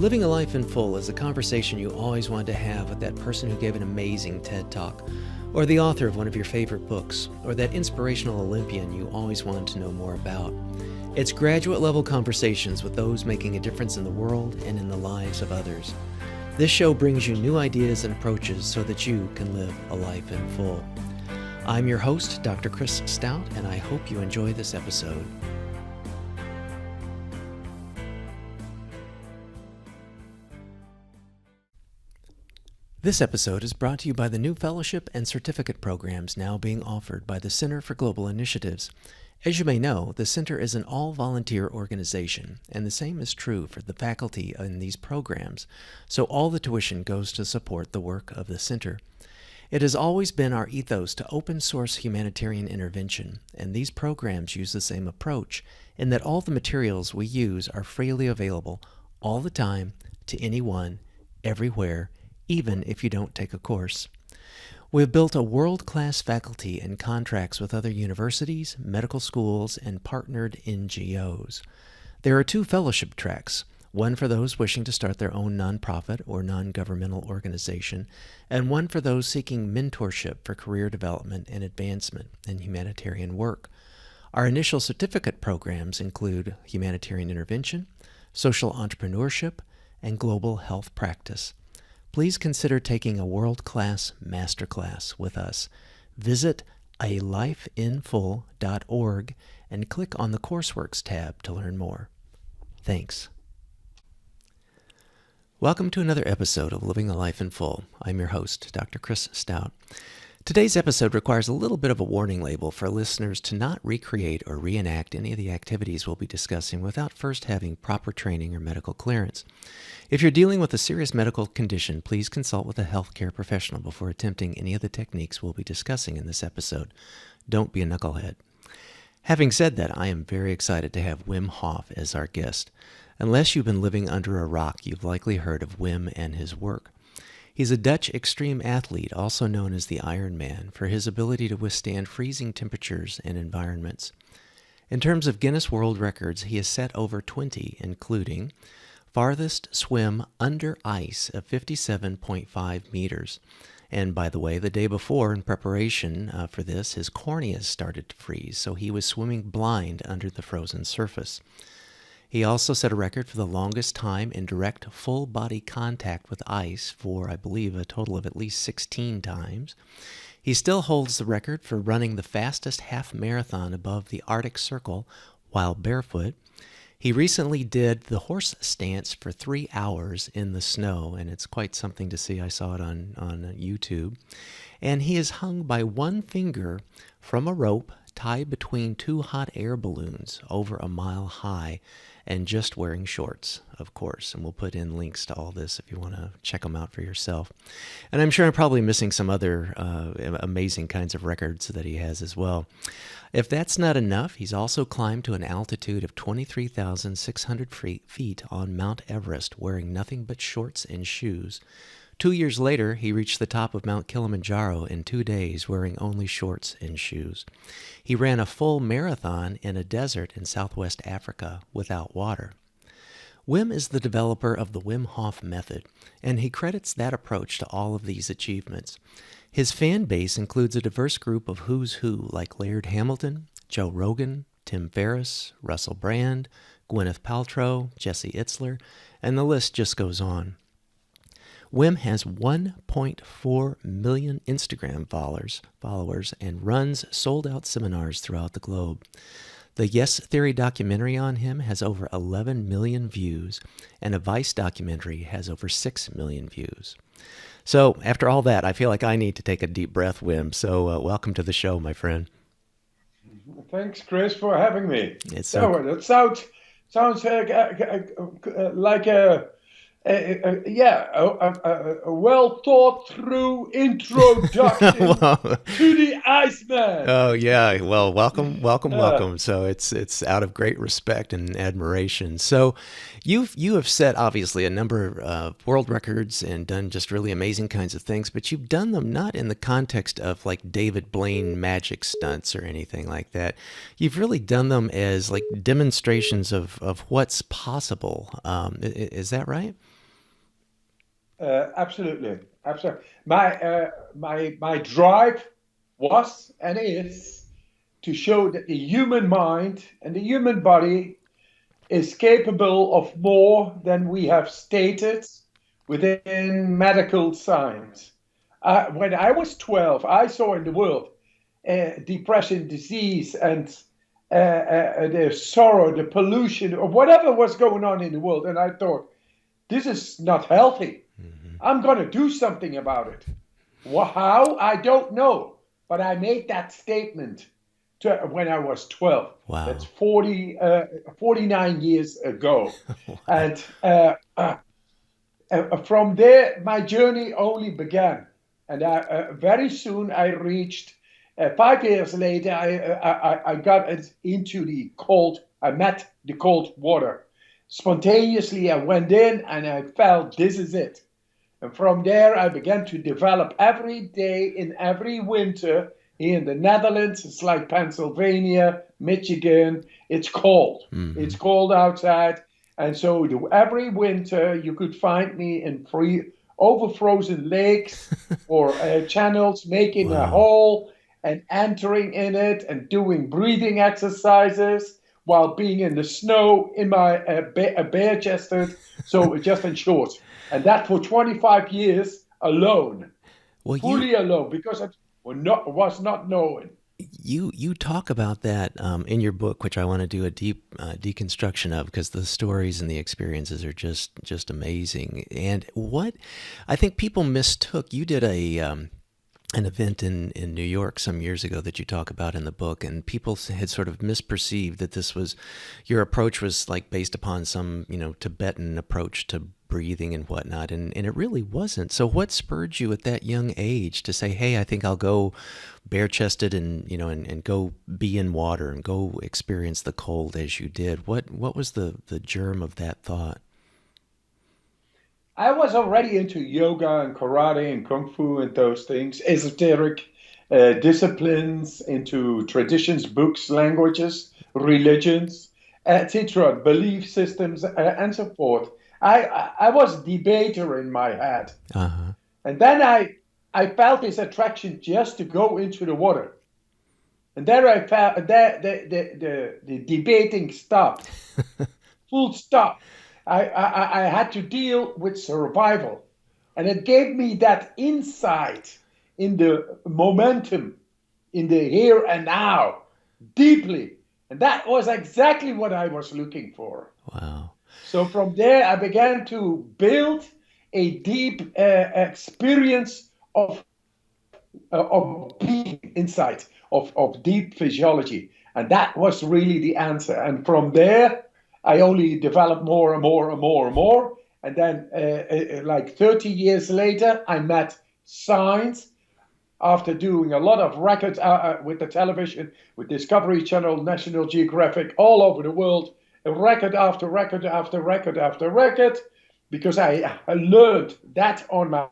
Living a life in full is a conversation you always wanted to have with that person who gave an amazing TED Talk, or the author of one of your favorite books, or that inspirational Olympian you always wanted to know more about. It's graduate-level conversations with those making a difference in the world and in the lives of others. This show brings you new ideas and approaches so that you can live a life in full. I'm your host, Dr. Chris Stout, and I hope you enjoy this episode. This episode is brought to you by the new fellowship and certificate programs now being offered by the Center for Global Initiatives. As you may know, the Center is an all-volunteer organization, and the same is true for the faculty in these programs, so all the tuition goes to support the work of the Center. It has always been our ethos to open-source humanitarian intervention, and these programs use the same approach in that all the materials we use are freely available all the time to anyone, everywhere, even if you don't take a course. We have built a world-class faculty and contracts with other universities, medical schools, and partnered NGOs. There are 2 fellowship tracks, one for those wishing to start their own nonprofit or non-governmental organization, and one for those seeking mentorship for career development and advancement in humanitarian work. Our initial certificate programs include humanitarian intervention, social entrepreneurship, and global health practice. Please consider taking a world-class masterclass with us. Visit alifeinfull.org and click on the Courseworks tab to learn more. Thanks. Welcome to another episode of Living a Life in Full. I'm your host, Dr. Chris Stout. Today's episode requires a little bit of a warning label for listeners to not recreate or reenact any of the activities we'll be discussing without first having proper training or medical clearance. If you're dealing with a serious medical condition, please consult with a healthcare professional before attempting any of the techniques we'll be discussing in this episode. Don't be a knucklehead. Having said that, I am very excited to have Wim Hof as our guest. Unless you've been living under a rock, you've likely heard of Wim and his work. He's a Dutch extreme athlete, also known as the Ironman, for his ability to withstand freezing temperatures and environments. In terms of Guinness World Records, he has set over 20, including farthest swim under ice of 57.5 meters. And by the way, the day before, in preparation for this, his corneas started to freeze, so he was swimming blind under the frozen surface. He also set a record for the longest time in direct full-body contact with ice for, I believe, a total of at least 16 times. He still holds the record for running the fastest half marathon above the Arctic Circle while barefoot. He recently did the horse stance for 3 hours in the snow, and it's quite something to see. I saw it on YouTube. And he is hung by one finger from a rope tied between 2 hot air balloons over a mile high, and just wearing shorts, of course. And we'll put in links to all this if you want to check them out for yourself. And I'm sure I'm probably missing some other amazing kinds of records that he has as well. If that's not enough, he's also climbed to an altitude of 23,600 feet on Mount Everest wearing nothing but shorts and shoes. 2 years later, he reached the top of Mount Kilimanjaro in 2 days wearing only shorts and shoes. He ran a full marathon in a desert in southwest Africa without water. Wim is the developer of the Wim Hof method, and he credits that approach to all of these achievements. His fan base includes a diverse group of who's who like Laird Hamilton, Joe Rogan, Tim Ferriss, Russell Brand, Gwyneth Paltrow, Jesse Itzler, and the list just goes on. Wim has 1.4 million Instagram followers and runs sold-out seminars throughout the globe. The Yes Theory documentary on him has over 11 million views, and a Vice documentary has over 6 million views. So, after all that, I feel like I need to take a deep breath, Wim. So, welcome to the show, my friend. Thanks, Chris, for having me. That sounds like a well thought through introduction to the Iceman. Oh yeah, well, welcome. So it's out of great respect and admiration. So you have set obviously a number of world records and done just really amazing kinds of things, but you've done them not in the context of like David Blaine magic stunts or anything like that. You've really done them as like demonstrations of what's possible. Is that right? Absolutely, absolutely. My drive was and is to show that the human mind and the human body is capable of more than we have stated within medical science. When I was 12, I saw in the world depression, disease, and the sorrow, the pollution, or whatever was going on in the world. And I thought, this is not healthy. Hmm. I'm going to do something about it. How? I don't know. But I made that statement when I was 12. That's Wow. 49 years ago. Wow. And from there, my journey only began. And very soon I reached, 5 years later, I got into the cold, I met the cold water. Spontaneously, I went in and I felt this is it. And from there, I began to develop every day in every winter here in the Netherlands. It's like Pennsylvania, Michigan. It's cold. Hmm. It's cold outside. And so every winter, you could find me in over frozen lakes or channels, making a Wow. hole and entering in it and doing breathing exercises while being in the snow in my bare chested. So just in short. And that for 25 years alone, Well, fully alone, because I was not known. you talk about that in your book, which I want to do a deep deconstruction of, because the stories and the experiences are just amazing. And what I think people mistook, you did a an event in New York some years ago that you talk about in the book, and people had sort of misperceived that this was your approach was like based upon some Tibetan approach to breathing and whatnot, and it really wasn't. So what spurred you at that young age to say, hey, I think I'll go bare chested and and go be in water and go experience the cold as you did? What was the germ of that thought? I was already into yoga and karate and kung fu and those things, esoteric disciplines, into traditions, books, languages, religions, etc., belief systems, and so forth. I was a debater in my head. Uh-huh. And then I felt this attraction just to go into the water. And there I felt the debating stopped, full stop. I had to deal with survival. And it gave me that insight in the momentum, in the here and now, deeply. And that was exactly what I was looking for. Wow. So from there, I began to build a deep experience of being insight, of deep physiology. And that was really the answer. And from there, I only developed more and more and more and more. And then, like 30 years later, I met science after doing a lot of records with the television, with Discovery Channel, National Geographic, all over the world, record after record after record after record, because I learned that on my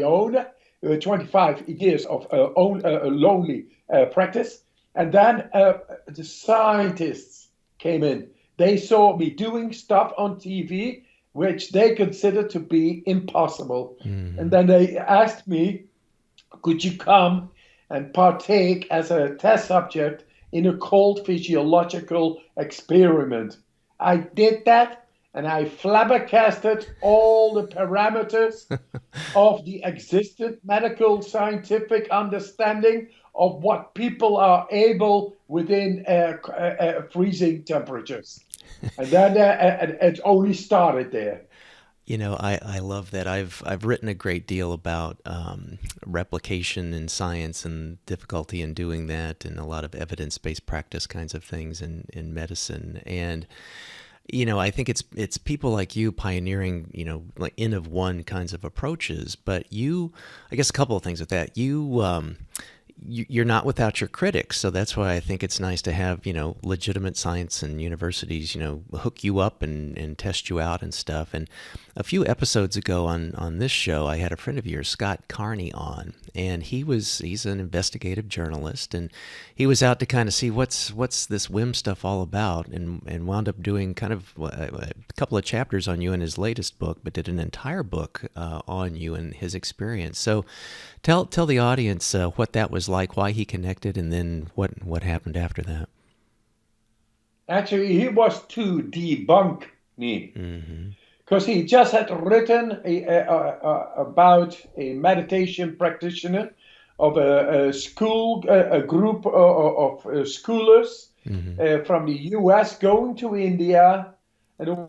own, 25 years of own lonely practice. And then the scientists came in. They saw me doing stuff on TV, which they considered to be impossible. And Hmm. then they asked me, could you come and partake as a test subject in a cold physiological experiment? I did that and I flabbergasted all the parameters of the existent medical scientific understanding of what people are able within freezing temperatures. And then it only started there. I love that. I've written a great deal about replication in science and difficulty in doing that, and a lot of evidence-based practice kinds of things in medicine. And I think it's people like you pioneering, like N of one kinds of approaches. But I guess a couple of things with that. you're not without your critics. So that's why I think it's nice to have, legitimate science and universities, hook you up and test you out and stuff. And a few episodes ago on this show, I had a friend of yours, Scott Carney, on, and he's an investigative journalist, and he was out to kind of see what's this Wim stuff all about, and wound up doing kind of a couple of chapters on you in his latest book, but did an entire book on you and his experience. So tell the audience what that was like, why he connected, and then what happened after that. Actually, he was to debunk me. Mm-hmm. Because he just had written about a meditation practitioner of a school, a group of schoolers mm-hmm. From the U.S. going to India, and there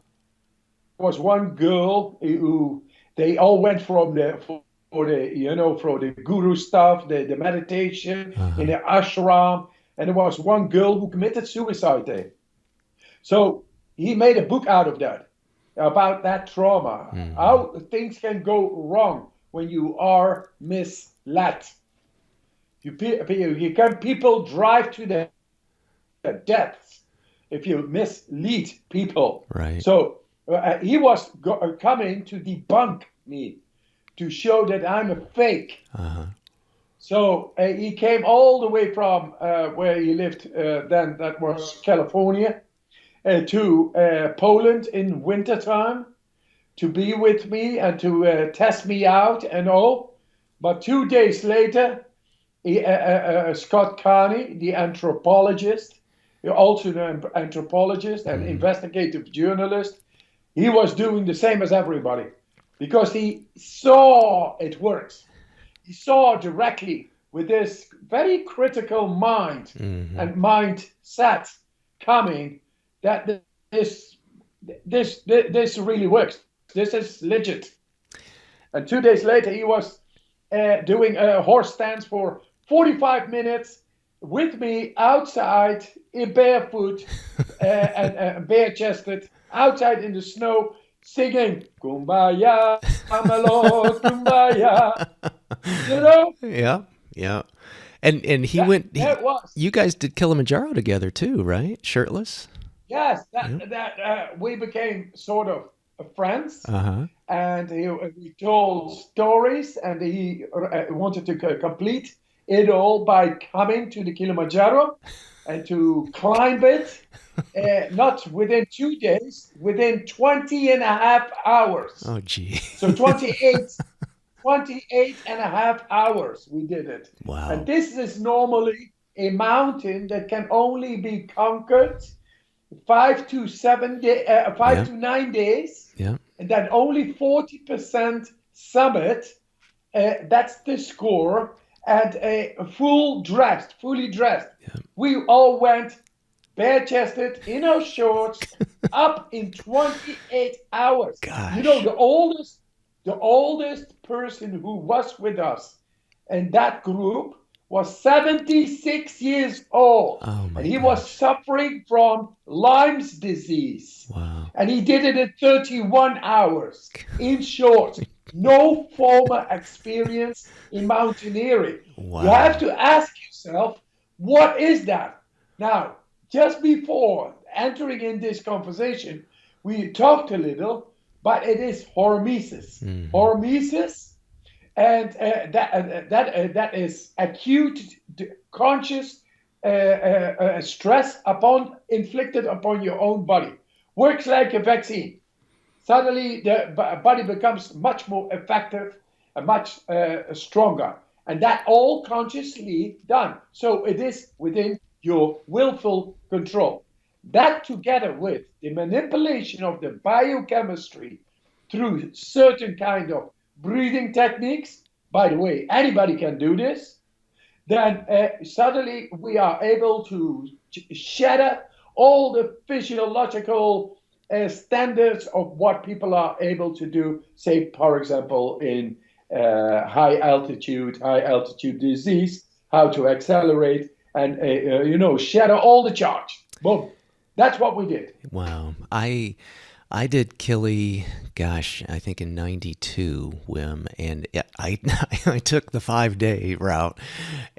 was one girl who they all went for the guru stuff, the meditation uh-huh. in the ashram, and there was one girl who committed suicide there. So he made a book out of that. About that trauma, mm-hmm. how things can go wrong when you are misled. People drive to their deaths if you mislead people. Right. So he was coming to debunk me, to show that I'm a fake. Uh-huh. So he came all the way from where he lived then, that was California, to Poland in wintertime to be with me and to test me out and all. But 2 days later, Scott Carney, the anthropologist, also an anthropologist and investigative journalist, he was doing the same as everybody because he saw it works. He saw directly with this very critical mind mm-hmm. and mindset coming that this really works. This is legit. And 2 days later, he was doing a horse stance for 45 minutes with me outside, in barefoot and bare-chested, outside in the snow, singing "Kumbaya, my Lord, Kumbaya." Yeah. And he went. You guys did Kilimanjaro together too, right? Shirtless. Yes, we became sort of friends, uh-huh. and we told stories, and he wanted to complete it all by coming to the Kilimanjaro and to climb it, not within 2 days, within 20 and a half hours. Oh, gee. So 28 and a half hours we did it. Wow. And this is normally a mountain that can only be conquered 5 to 9 days, yeah. and then only 40% summit. That's the score, and fully dressed. Yeah. We all went bare-chested in our shorts up in 28 hours. Gosh. The oldest person who was with us in that group was 76 years old, and he was suffering from Lyme's disease. Wow. And he did it in 31 hours, in short. No former experience in mountaineering. Wow. You have to ask yourself, what is that? Now, just before entering in this conversation, we talked a little, but it is hormesis. Mm-hmm. Hormesis. And that is acute conscious stress inflicted upon your own body. Works like a vaccine. Suddenly the body becomes much more effective and much stronger. And that all consciously done. So it is within your willful control. That together with the manipulation of the biochemistry through certain kind of breathing techniques, by the way, anybody can do this, then suddenly we are able to shatter all the physiological standards of what people are able to do, say, for example, in high altitude disease, how to accelerate and, shatter all the charge. Boom. That's what we did. Wow. I did Kili, gosh, I think in '92, Wim, and I I took the 5 day route,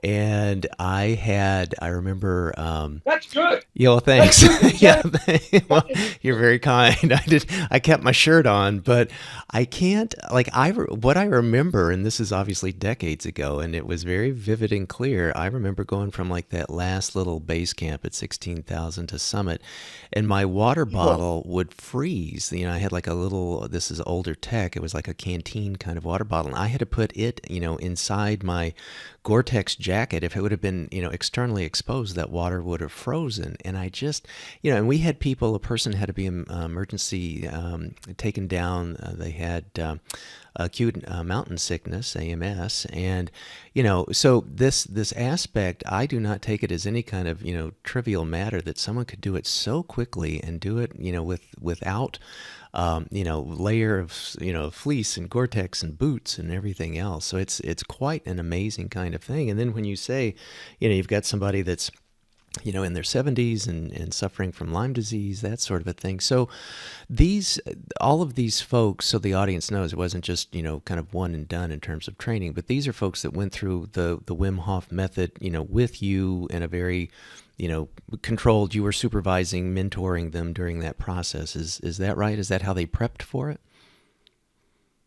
and I remember, That's good. That's thanks. good. In Yeah, general, well, you're very kind. I kept my shirt on, but I can't, like, what I remember, and this is obviously decades ago, and it was very vivid and clear. I remember going from like that last little base camp at 16,000 to summit, and my water bottle would freeze. I had like a little, this is older tech, it was like a canteen kind of water bottle, and I had to put it, inside my Gore-Tex jacket. If it would have been, externally exposed, that water would have frozen. And I just, and we had people, a person had to be emergency taken down. They had acute mountain sickness, AMS. And, so this aspect, I do not take it as any kind of, trivial matter that someone could do it so quickly and do it, without layer of, fleece and Gore-Tex and boots and everything else. So it's quite an amazing kind of thing. And then when you say, you've got somebody that's, in their 70s and suffering from Lyme disease, that sort of a thing. So all of these folks, so the audience knows it wasn't just, kind of one and done in terms of training, but these are folks that went through the Wim Hof method, with you in a very, controlled, you were supervising, mentoring them during that process. Is that right? Is that how they prepped for it?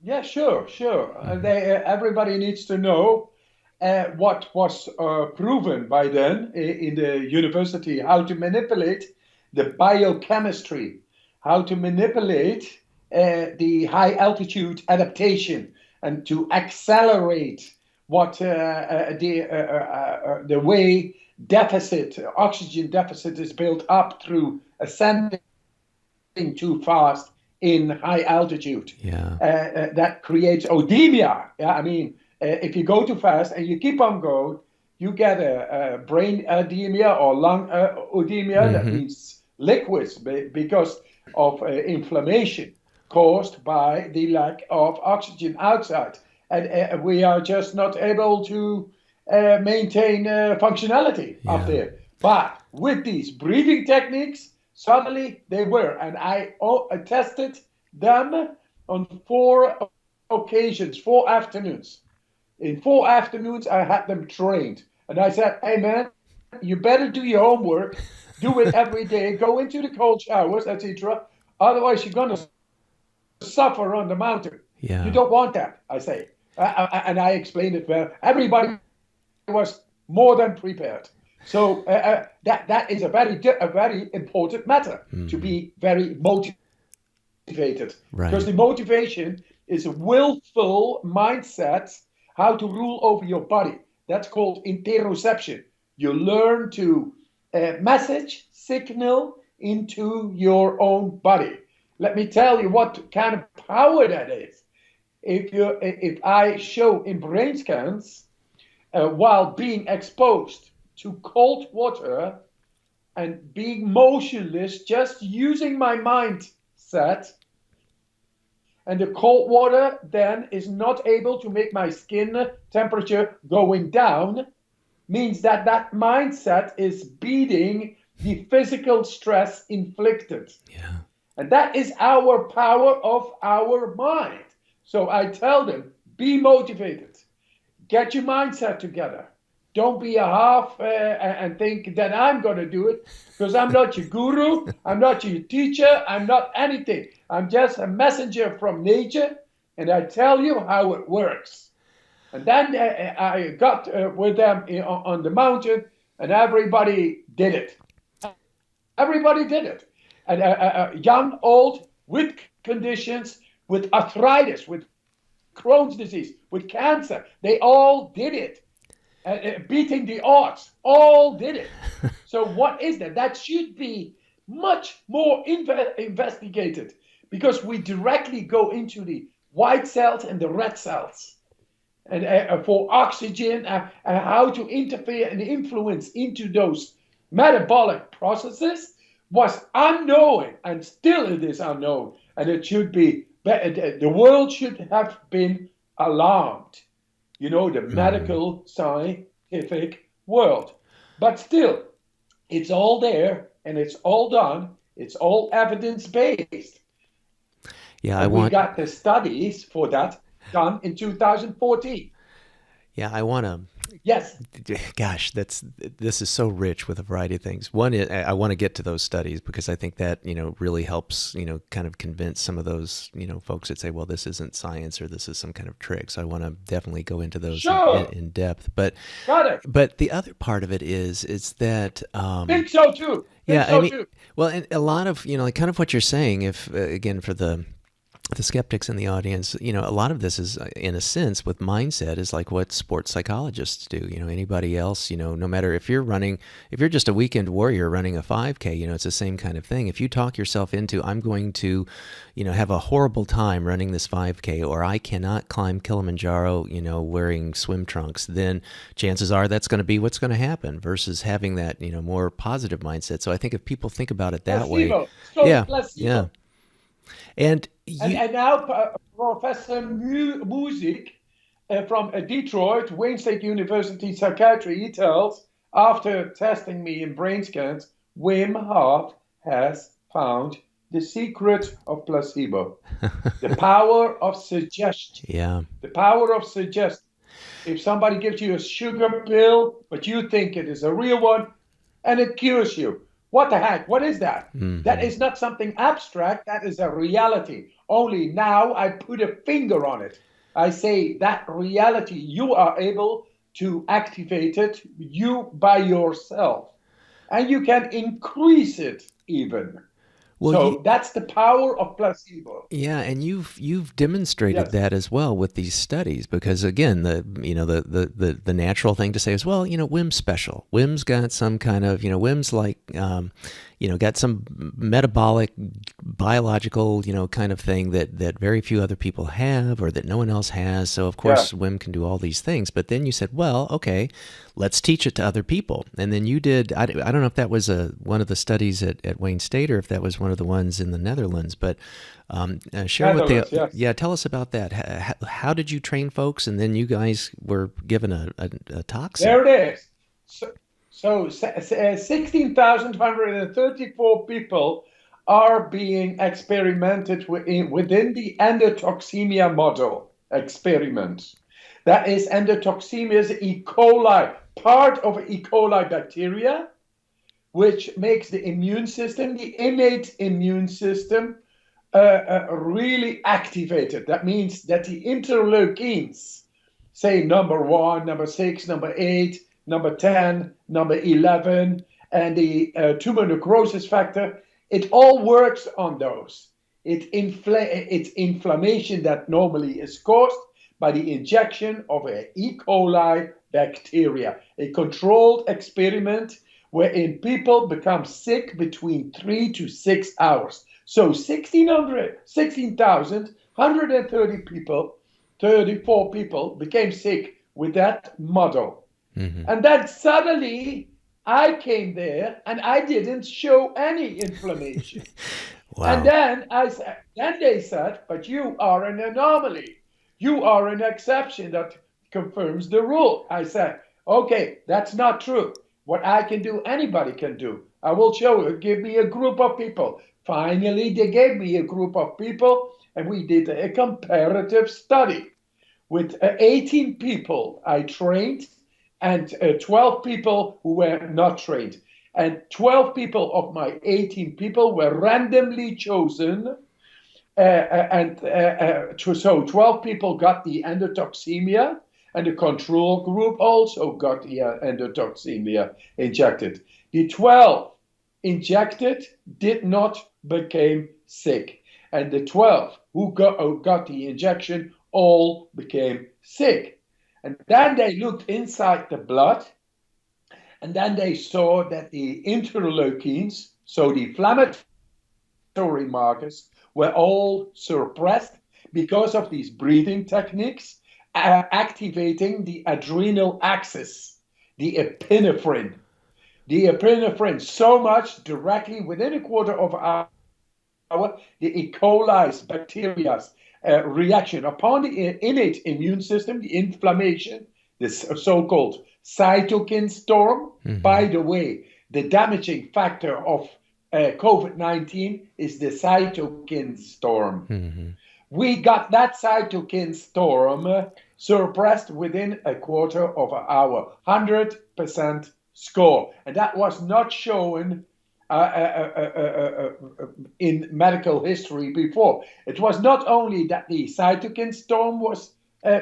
Yeah, sure, sure. Everybody needs to know what was proven by then in the university, how to manipulate the biochemistry, how to manipulate the high altitude adaptation, and to accelerate the way oxygen deficit is built up through ascending too fast in high altitude. Yeah. That creates odemia. Yeah, I mean, if you go too fast and you keep on going, you get a brain edema or lung edema. That means liquids because of inflammation caused by the lack of oxygen outside. And we are just not able to maintain functionality up there. But with these breathing techniques, suddenly they were. And I tested them on 4 occasions, 4 afternoons. In 4 afternoons, I had them trained. And I said, hey, man, you better do your homework. Do it every day. Go into the cold showers, etc. Otherwise, you're going to suffer on the mountain. Yeah. You don't want that, I say. And I explained it well. Everybody was more than prepared. So that is a very important matter, to be very motivated. Right. Because the motivation is a willful mindset, how to rule over your body. That's called interoception. You learn to signal into your own body. Let me tell you what kind of power that is. If I show in brain scans, while being exposed to cold water and being motionless, just using my mindset, and the cold water then is not able to make my skin temperature going down, means that mindset is beating the physical stress inflicted. Yeah. And that is our power of our mind. So I tell them, be motivated. Get your mindset together. Don't be a half and think that I'm going to do it, because I'm not your guru. I'm not your teacher. I'm not anything. I'm just a messenger from nature, and I tell you how it works. And then I got with them on the mountain, and everybody did it. Everybody did it. And young, old, with conditions, with arthritis, with Crohn's disease, with cancer, they all did it. Beating the odds, all did it. So what is that? That should be much more investigated, because we directly go into the white cells and the red cells, and for oxygen, how to interfere and influence into those metabolic processes was unknown, and still it is unknown. And it should be, the world should have been alarmed. The medical, scientific world. But still, it's all there, and it's all done. It's all evidence-based. Yeah, I And we want. got the studies for that done in 2014. Yeah, I want to. Yes, Gosh, this is so rich with a variety of things. One is I want to get to those studies because I think that really helps kind of convince some of those folks that say, well, this isn't science or this is some kind of trick. So I want to definitely go into those sure. in depth. But Got it. the other part of it is that Think so too. Think yeah, I so mean, too. well, and a lot of like kind of what you're saying. If again for the skeptics in the audience, a lot of this is, in a sense, with mindset, is like what sports psychologists do. Anybody else, no matter if you're just a weekend warrior running a 5K, it's the same kind of thing. If you talk yourself into, I'm going to, have a horrible time running this 5K, or I cannot climb Kilimanjaro, wearing swim trunks, then chances are that's going to be what's going to happen versus having that, more positive mindset. So I think if people think about it that way, Placebo. So yeah, yeah. placebo. And And now Professor Music from Detroit, Wayne State University Psychiatry, he tells, after testing me in brain scans, Wim Hof has found the secret of placebo, the power of suggestion. yeah. The power of suggestion. If somebody gives you a sugar pill, but you think it is a real one, and it cures you, what the heck? What is that? That is not something abstract. That is a reality. Only now I put a finger on it. I say that reality, you are able to activate it, you by yourself. And you can increase it even. Well, So that's the power of placebo. yeah, and you've demonstrated Yes. that as well with these studies because again, the natural thing to say is, well, Wim's special. Wim's got some kind of, Wim's like got some metabolic, biological, kind of thing that very few other people have or that no one else has. So of Yeah. course, Wim can do all these things. But then you said, well, okay, let's teach it to other people. And then you did. I don't know if that was one of the studies at Wayne State or if that was one of the ones in the Netherlands. But share what Netherlands, yes. yeah, tell us about that. How did you train folks, and then you guys were given a toxin? There it is. So 16,134 people are being experimented within the endotoxemia model experiment. That is, endotoxemia is E. coli, part of E. coli bacteria, which makes the immune system, the innate immune system, really activated. That means that the interleukins, say number 1, number 6, number 8, number 10, number 11, and the tumor necrosis factor, it all works on those. It's inflammation that normally is caused by the injection of a E. coli bacteria, a controlled experiment wherein people become sick between 3 to 6 hours. So 16,130 people, 34 people became sick with that model. And then suddenly I came there and I didn't show any inflammation. And Wow. then they said, but you are an anomaly. You are an exception that confirms the rule. I said, okay, that's not true. What I can do, anybody can do. I will show you. Give me a group of people. Finally, they gave me a group of people, and we did a comparative study with 18 people I trained and 12 people who were not trained. And 12 people of my 18 people were randomly chosen. So 12 people got the endotoxemia, and the control group also got the endotoxemia injected. The 12 injected did not become sick. And the 12 who got the injection all became sick. And then they looked inside the blood, and then they saw that the interleukins, so the inflammatory markers, were all suppressed because of these breathing techniques, activating the adrenal axis, the epinephrine. The epinephrine so much directly within a quarter of an hour, the E. coli's bacteria's reaction upon the innate immune system, the inflammation, this so-called cytokine storm. By the way, the damaging factor of COVID-19 is the cytokine storm. Mm-hmm. We got that cytokine storm suppressed within a quarter of an hour, 100% score. And that was not shown in medical history before. It was not only that the cytokine storm was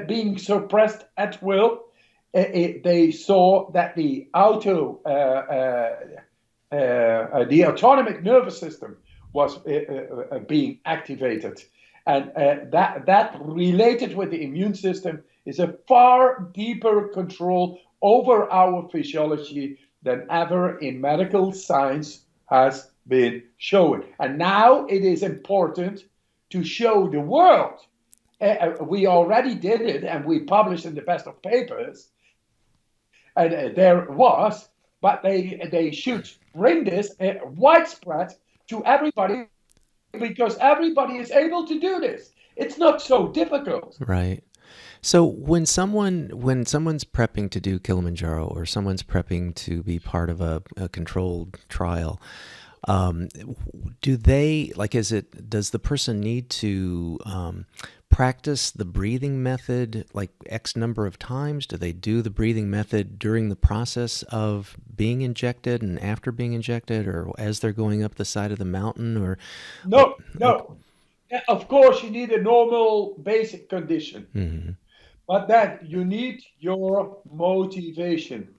being suppressed at will, they saw that the autonomic nervous system was being activated. And that related with the immune system is a far deeper control over our physiology than ever in medical science has been shown. And now it is important to show the world. We already did it, and we published in the best of papers. And there was, but they should bring this widespread to everybody, because everybody is able to do this. It's not so difficult. Right. So when someone's prepping to do Kilimanjaro, or someone's prepping to be part of a controlled trial, does the person need to practice the breathing method like X number of times? Do they do the breathing method during the process of being injected and after being injected, or as they're going up the side of the mountain? Or no. Of course, you need a normal basic condition, mm-hmm. but then you need your motivation.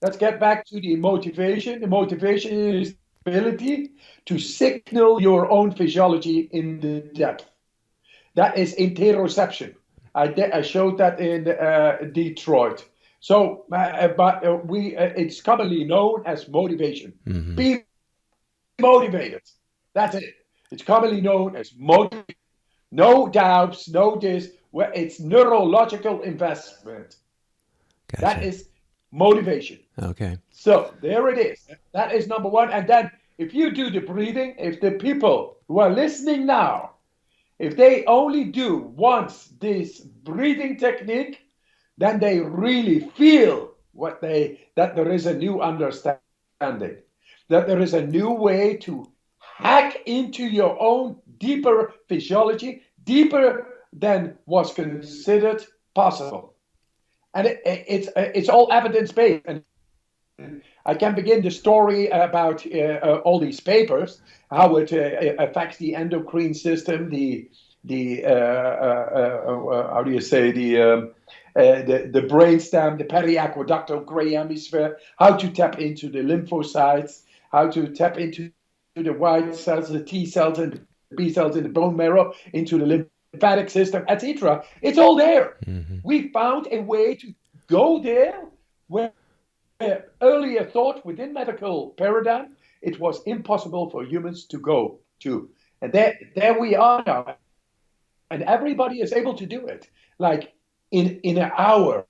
Let's get back to the motivation. The motivation is the ability to signal your own physiology in the depth. That is interoception. I showed that in Detroit. So, it's commonly known as motivation. Mm-hmm. Be motivated. That's it. It's commonly known as motivation. No doubts, no this. Where it's neurological investment. Gotcha. That is motivation. Okay. So there it is. That is number one. And then if you do the breathing, if the people who are listening now, if they only do once this breathing technique, then they really feel that there is a new understanding, that there is a new way to hack into your own deeper physiology, deeper than was considered possible. And it's all evidence-based. And I can begin the story about all these papers, how it affects the endocrine system, the how do you say, the brainstem, the periaqueductal gray hemisphere, how to tap into the lymphocytes, how to tap into the white cells, the T cells and the B cells in the bone marrow, into the lymphatic system, etc. It's all there. Mm-hmm. We found a way to go there where earlier thought within medical paradigm it was impossible for humans to go to. And there we are now. And everybody is able to do it, like in an hour.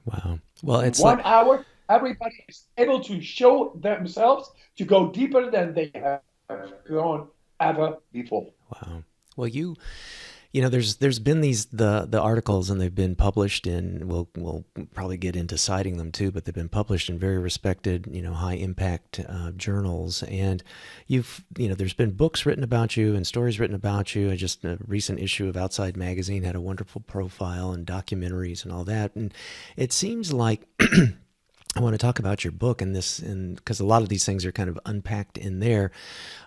Wow. Well, it's 1 hour, everybody is able to show themselves to go deeper than they have gone ever before. Wow. Well, there's been the articles, and they've been published in, we'll probably get into citing them too, but they've been published in very respected, high impact journals. And there's been books written about you and stories written about you. Just a recent issue of Outside Magazine had a wonderful profile, and documentaries and all that. And it seems like I want to talk about your book and because a lot of these things are kind of unpacked in there.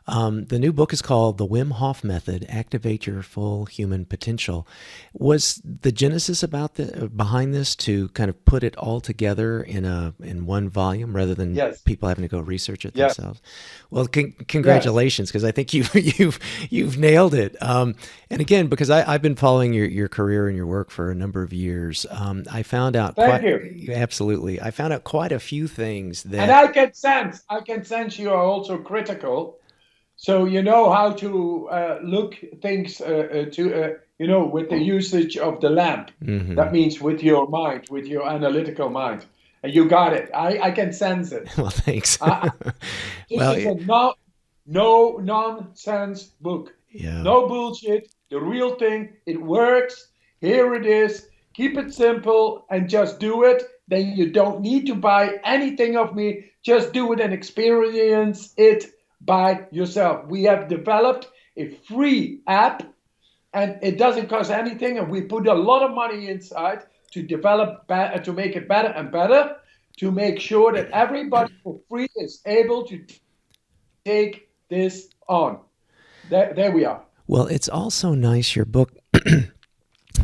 The new book is called The Wim Hof Method: Activate Your Full Human Potential. Was the genesis behind this to kind of put it all together in one volume rather than people having to go research it themselves? Well, congratulations, because I think you've nailed it. And again, because I've been following your career and your work for a number of years, I found out. Thank you. Absolutely, I found out quite a few things that. And I can sense you are also critical. So you know how to look things with the usage of the lamp. Mm-hmm. That means with your mind, with your analytical mind. And you got it. I can sense it. Well, thanks. This is a no nonsense book. Yeah. No bullshit. The real thing. It works. Here it is. keep it simple, and just do it. Then you don't need to buy anything of me. Just do it and experience it by yourself. We have developed a free app, and it doesn't cost anything. And we put a lot of money inside to develop, to make it better and better, to make sure that everybody for free is able to take this on. There we are. Well, it's also nice. Your book,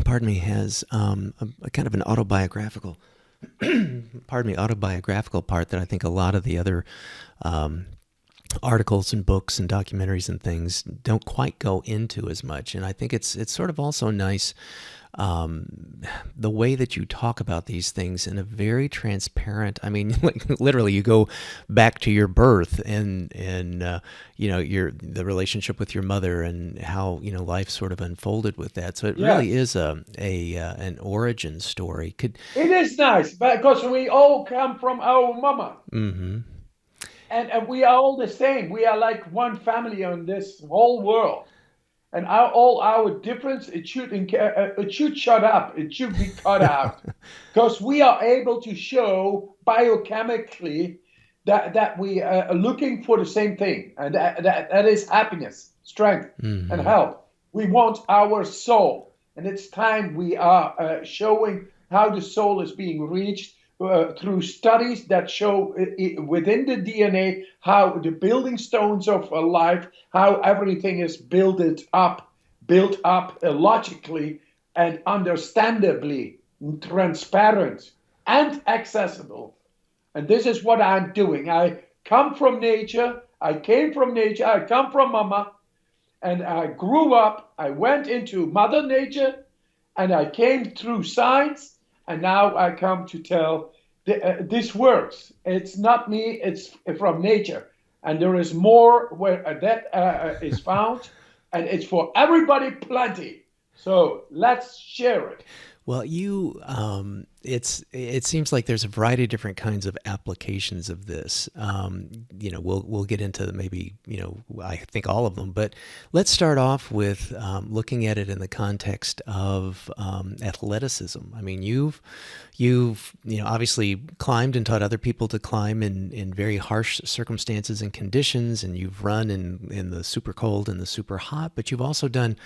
pardon me, has a kind of an autobiographical, autobiographical part that I think a lot of the other articles and books and documentaries and things don't quite go into as much. And I think it's sort of also nice the way that you talk about these things in a very transparent. I mean, like literally, you go back to your birth and the relationship with your mother and how life sort of unfolded with that. So it really is an origin story. It is nice because we all come from our mama. Mm-hmm. And we are all the same. We are like one family on this whole world. And all our difference, it should shut up. It should be cut out. Because we are able to show biochemically that we are looking for the same thing. And that is happiness, strength, and health. We want our soul. And it's time we are showing how the soul is being reached through studies that show within the DNA how the building stones of a life, how everything is built up logically and understandably, transparent and accessible. And this is what I'm doing. I come from nature. I came from nature. I come from mama. And I grew up. I went into Mother Nature. And I came through science. And now I come to tell this works. It's not me, it's from nature. And there is more where that is found. And it's for everybody plenty. So let's share it. Well, it seems like there's a variety of different kinds of applications of this. We'll get into maybe, I think all of them, but let's start off with looking at it in the context of athleticism. I mean, you've obviously climbed and taught other people to climb in very harsh circumstances and conditions, and you've run in the super cold and the super hot, but you've also done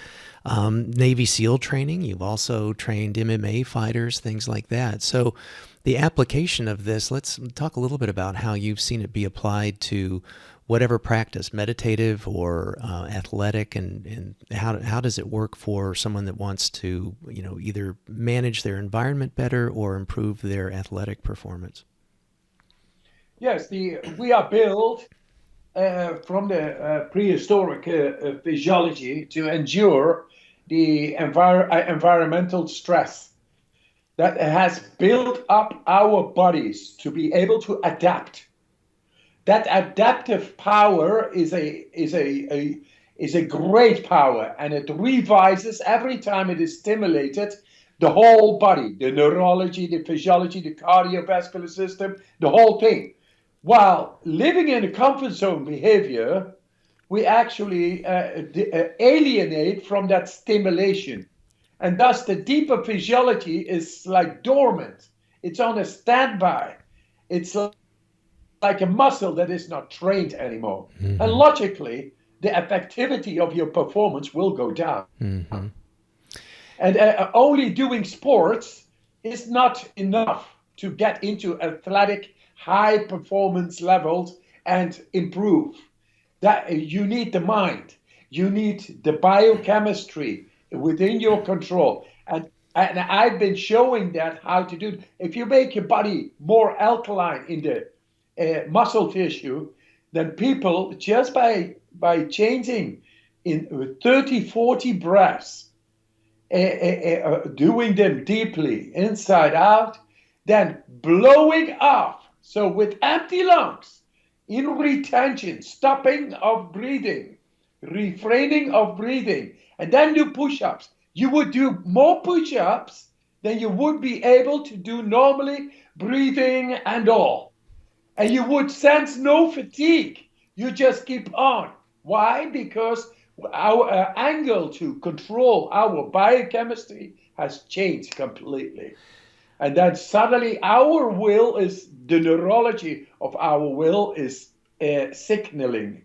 Navy SEAL training. You've also trained MMA fighters, things like that. So the application of this, let's talk a little bit about how you've seen it be applied to whatever practice, meditative or athletic, and how does it work for someone that wants to, either manage their environment better or improve their athletic performance? Yes, we are built from the prehistoric physiology to endure the environmental stress that has built up our bodies to be able to adapt. That adaptive power is a great power, and it revises every time it is stimulated the whole body, the neurology, the physiology, the cardiovascular system, the whole thing. While living in a comfort zone behavior, we actually alienate from that stimulation. And thus the deeper physiology is like dormant. It's on a standby. It's like a muscle that is not trained anymore. Mm-hmm. And logically, the effectivity of your performance will go down. Mm-hmm. And only doing sports is not enough to get into athletic high performance levels and improve. That you need the mind. You need the biochemistry within your control. And I've been showing that how to do it. If you make your body more alkaline in the muscle tissue, then people, just by changing in 30, 40 breaths, doing them deeply inside out, then blowing off. So with empty lungs, in retention, stopping of breathing, refraining of breathing, and then do push-ups. You would do more push-ups than you would be able to do normally, breathing and all. And you would sense no fatigue. You just keep on. Why? Because our angle to control our biochemistry has changed completely. And then suddenly our will is, the neurology of our will is signaling.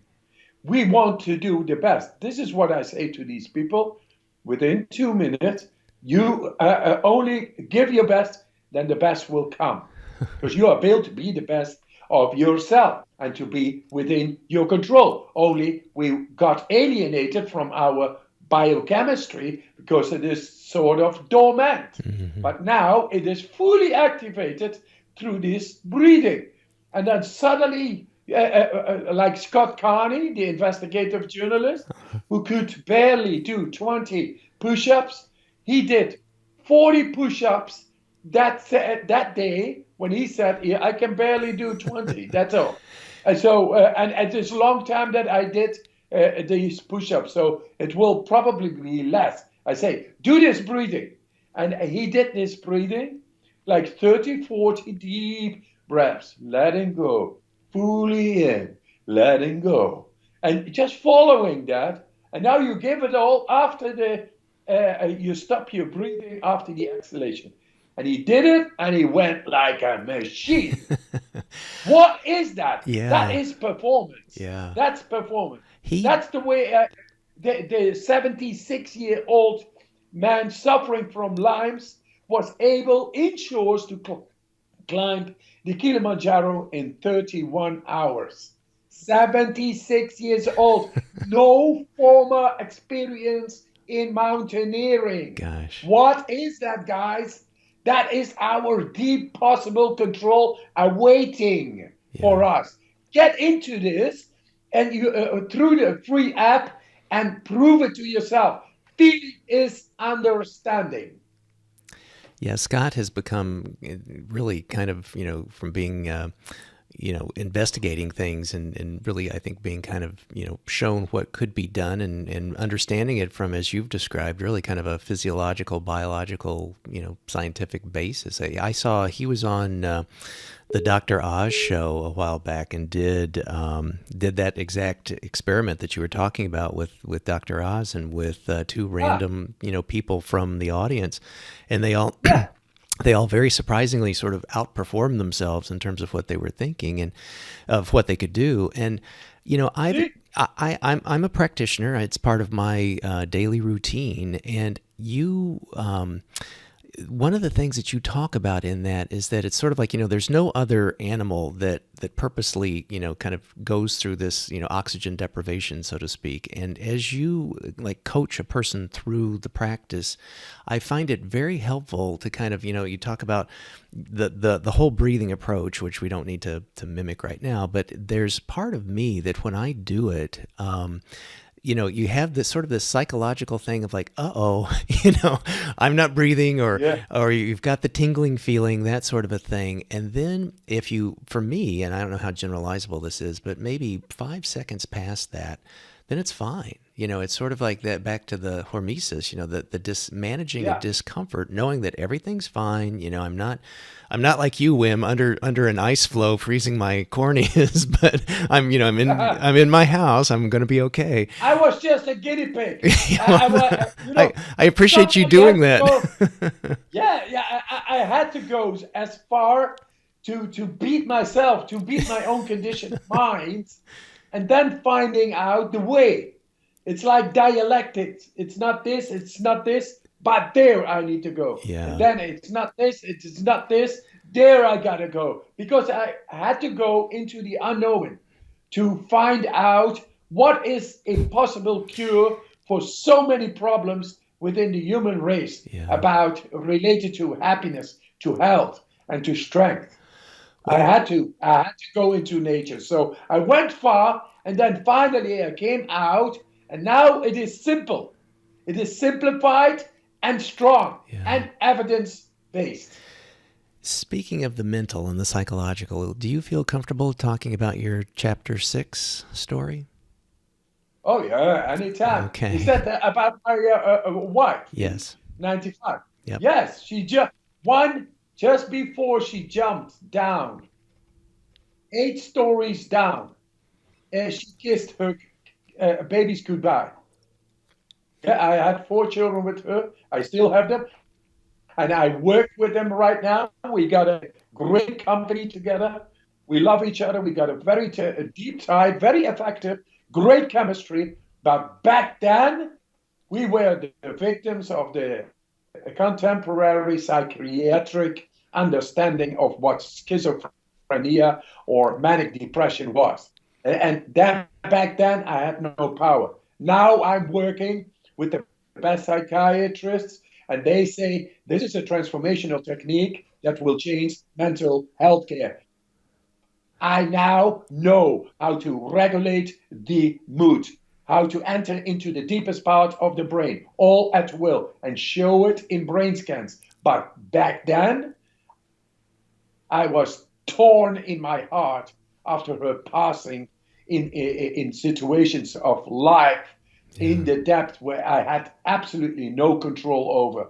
We want to do the best. This is what I say to these people. Within 2 minutes, you only give your best, then the best will come. Because you are built to be the best of yourself and to be within your control. Only we got alienated from our biochemistry because it is sort of dormant. Mm-hmm. But now it is fully activated through this breathing. And then suddenly, like Scott Carney, the investigative journalist, who could barely do 20 push-ups, he did 40 push-ups that day when he said, yeah, I can barely do 20. That's all. And so, and it is a long time that I did these push-ups, so it will probably be less. I say, do this breathing. And he did this breathing, like 30, 40 deep breaths, letting go, fully in, letting go. And just following that, and now you give it all after you stop your breathing after the exhalation. And he did it, and he went like a machine. What is that? Yeah. That is performance. Yeah. That's performance. That's the way the 76-year-old man suffering from Lyme's was able, inshores, to climb the Kilimanjaro in 31 hours. 76 years old. No former experience in mountaineering. Gosh. What is that, guys? That is our deep possible control awaiting for us. Get into this and you through the free app and prove it to yourself. Feeling is understanding. Yeah, Scott has become really kind of, from being, investigating things and really, I think, being kind of, shown what could be done and understanding it from, as you've described, really kind of a physiological, biological, scientific basis. I saw he was on the Dr. Oz show a while back and did that exact experiment that you were talking about with Dr. Oz and with two random, people from the audience, and they all. They all very surprisingly sort of outperformed themselves in terms of what they were thinking and of what they could do. And, I'm a practitioner. It's part of my daily routine. And one of the things that you talk about in that is that it's sort of like, there's no other animal that purposely, kind of goes through this, oxygen deprivation, so to speak. And as you like coach a person through the practice, I find it very helpful to kind of, you talk about the whole breathing approach, which we don't need to mimic right now, but there's part of me that when I do it, you have this sort of this psychological thing of like, I'm not breathing, or you've got the tingling feeling, that sort of a thing. And then for me, and I don't know how generalizable this is, but maybe 5 seconds past that, then it's fine. It's sort of like that, back to the hormesis, the managing of discomfort, knowing that everything's fine. I'm not like you, Wim, under an ice floe, freezing my corneas, but I'm in my house. I'm going to be okay. I was just a guinea pig. I appreciate you doing that. I had to go as far to beat myself, to beat my own conditioned mind, and then finding out the way. It's like dialectics. It's not this, but there I need to go. Yeah. And then it's not this, there I gotta go. Because I had to go into the unknown to find out what is a possible cure for so many problems within the human race related to happiness, to health, and to strength. I had to go into nature. So I went far, and then finally I came out. And now it is simple. It is simplified and strong and evidence-based. Speaking of the mental and the psychological, do you feel comfortable talking about your Chapter 6 story? Oh, yeah, anytime. Okay. You said that about my wife. Yes. 95. Yep. Yes, she just before she jumped down, 8 stories down, she kissed her babies goodbye. Yeah, I had 4 children with her. I still have them. and I work with them right now. We got a great company together. We love each other. We got a very a deep tie, very effective, great chemistry. But back then, we were the victims of the contemporary psychiatric understanding of what schizophrenia or manic depression was. And then back then, I had no power. Now I'm working with the best psychiatrists, and they say this is a transformational technique that will change mental health care. I now know how to regulate the mood, how to enter into the deepest part of the brain, all at will, and show it in brain scans. But back then, I was torn in my heart after her passing in situations of life in the depth where I had absolutely no control over.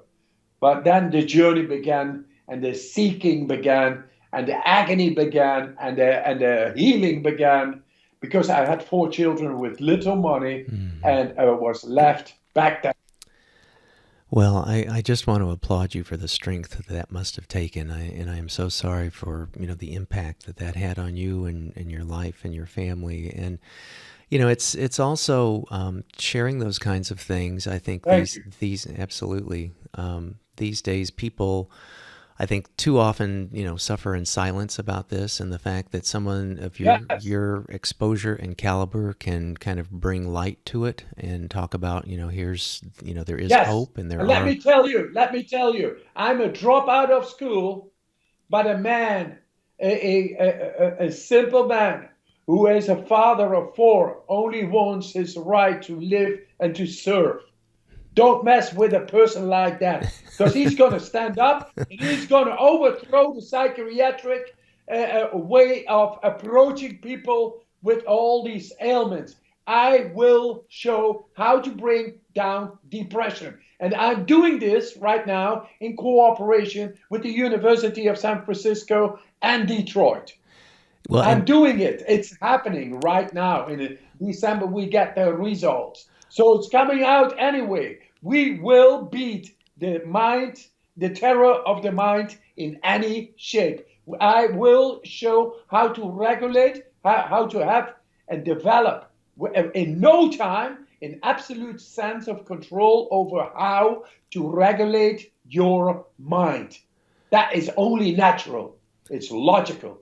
But then the journey began, and the seeking began, and the agony began, and the healing began, because I had 4 children with little money, and I was left back then. Well, I just want to applaud you for the strength that must have taken, and I am so sorry for the impact that had on you and your life and your family. And it's also sharing those kinds of things. I think these absolutely these days people, I think, too often suffer in silence about this, and the fact that someone of your exposure and caliber can kind of bring light to it and talk about here's there is hope, and let me tell you, I'm a dropout of school, but a man, a simple man who is a father of 4, only wants his right to live and to serve. Don't mess with a person like that, because he's going to stand up and he's going to overthrow the psychiatric way of approaching people with all these ailments. I will show how to bring down depression. And I'm doing this right now in cooperation with the University of San Francisco and Detroit. Well, I'm doing it. It's happening right now. In December, we get the results. So it's coming out anyway. We will beat the mind, the terror of the mind in any shape. I will show how to regulate, how to have and develop in no time an absolute sense of control over how to regulate your mind. That is only natural. It's logical.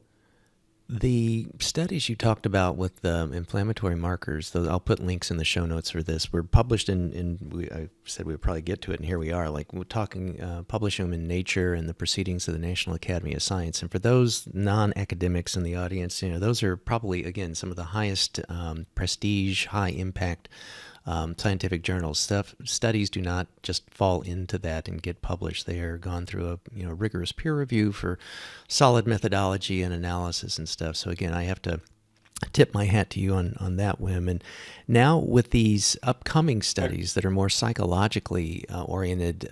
The studies you talked about with the inflammatory markers, I'll put links in the show notes for this, were published I said we would probably get to it, and here we are. Like, we're talking, publishing them in Nature and the Proceedings of the National Academy of Science. And for those non-academics in the audience, those are probably, again, some of the highest prestige, high impact scientific journals. Studies do not just fall into that and get published. They are gone through a rigorous peer review for solid methodology and analysis and stuff. So again, I have to tip my hat to you on that, Wim. And now with these upcoming studies that are more psychologically oriented,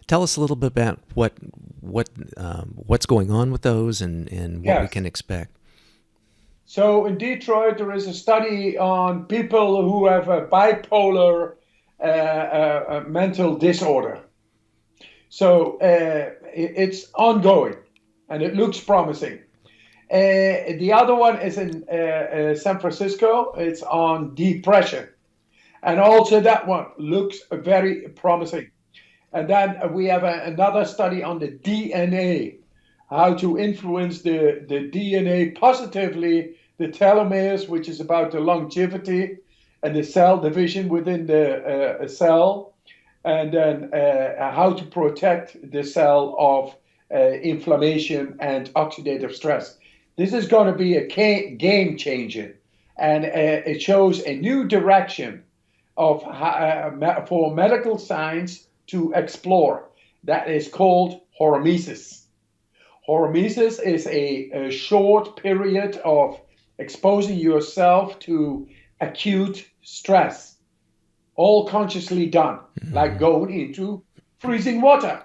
tell us a little bit about what's going on with those and what we can expect. So in Detroit, there is a study on people who have a bipolar mental disorder. So it's ongoing, and it looks promising. The other one is in San Francisco. It's on depression. And also that one looks very promising. And then we have another study on the DNA, how to influence the DNA positively, the telomeres, which is about the longevity and the cell division within the cell, and then how to protect the cell of inflammation and oxidative stress. This is going to be a game changer, and it shows a new direction for medical science to explore. That is called hormesis. Hormesis is a short period of exposing yourself to acute stress, all consciously done, like going into freezing water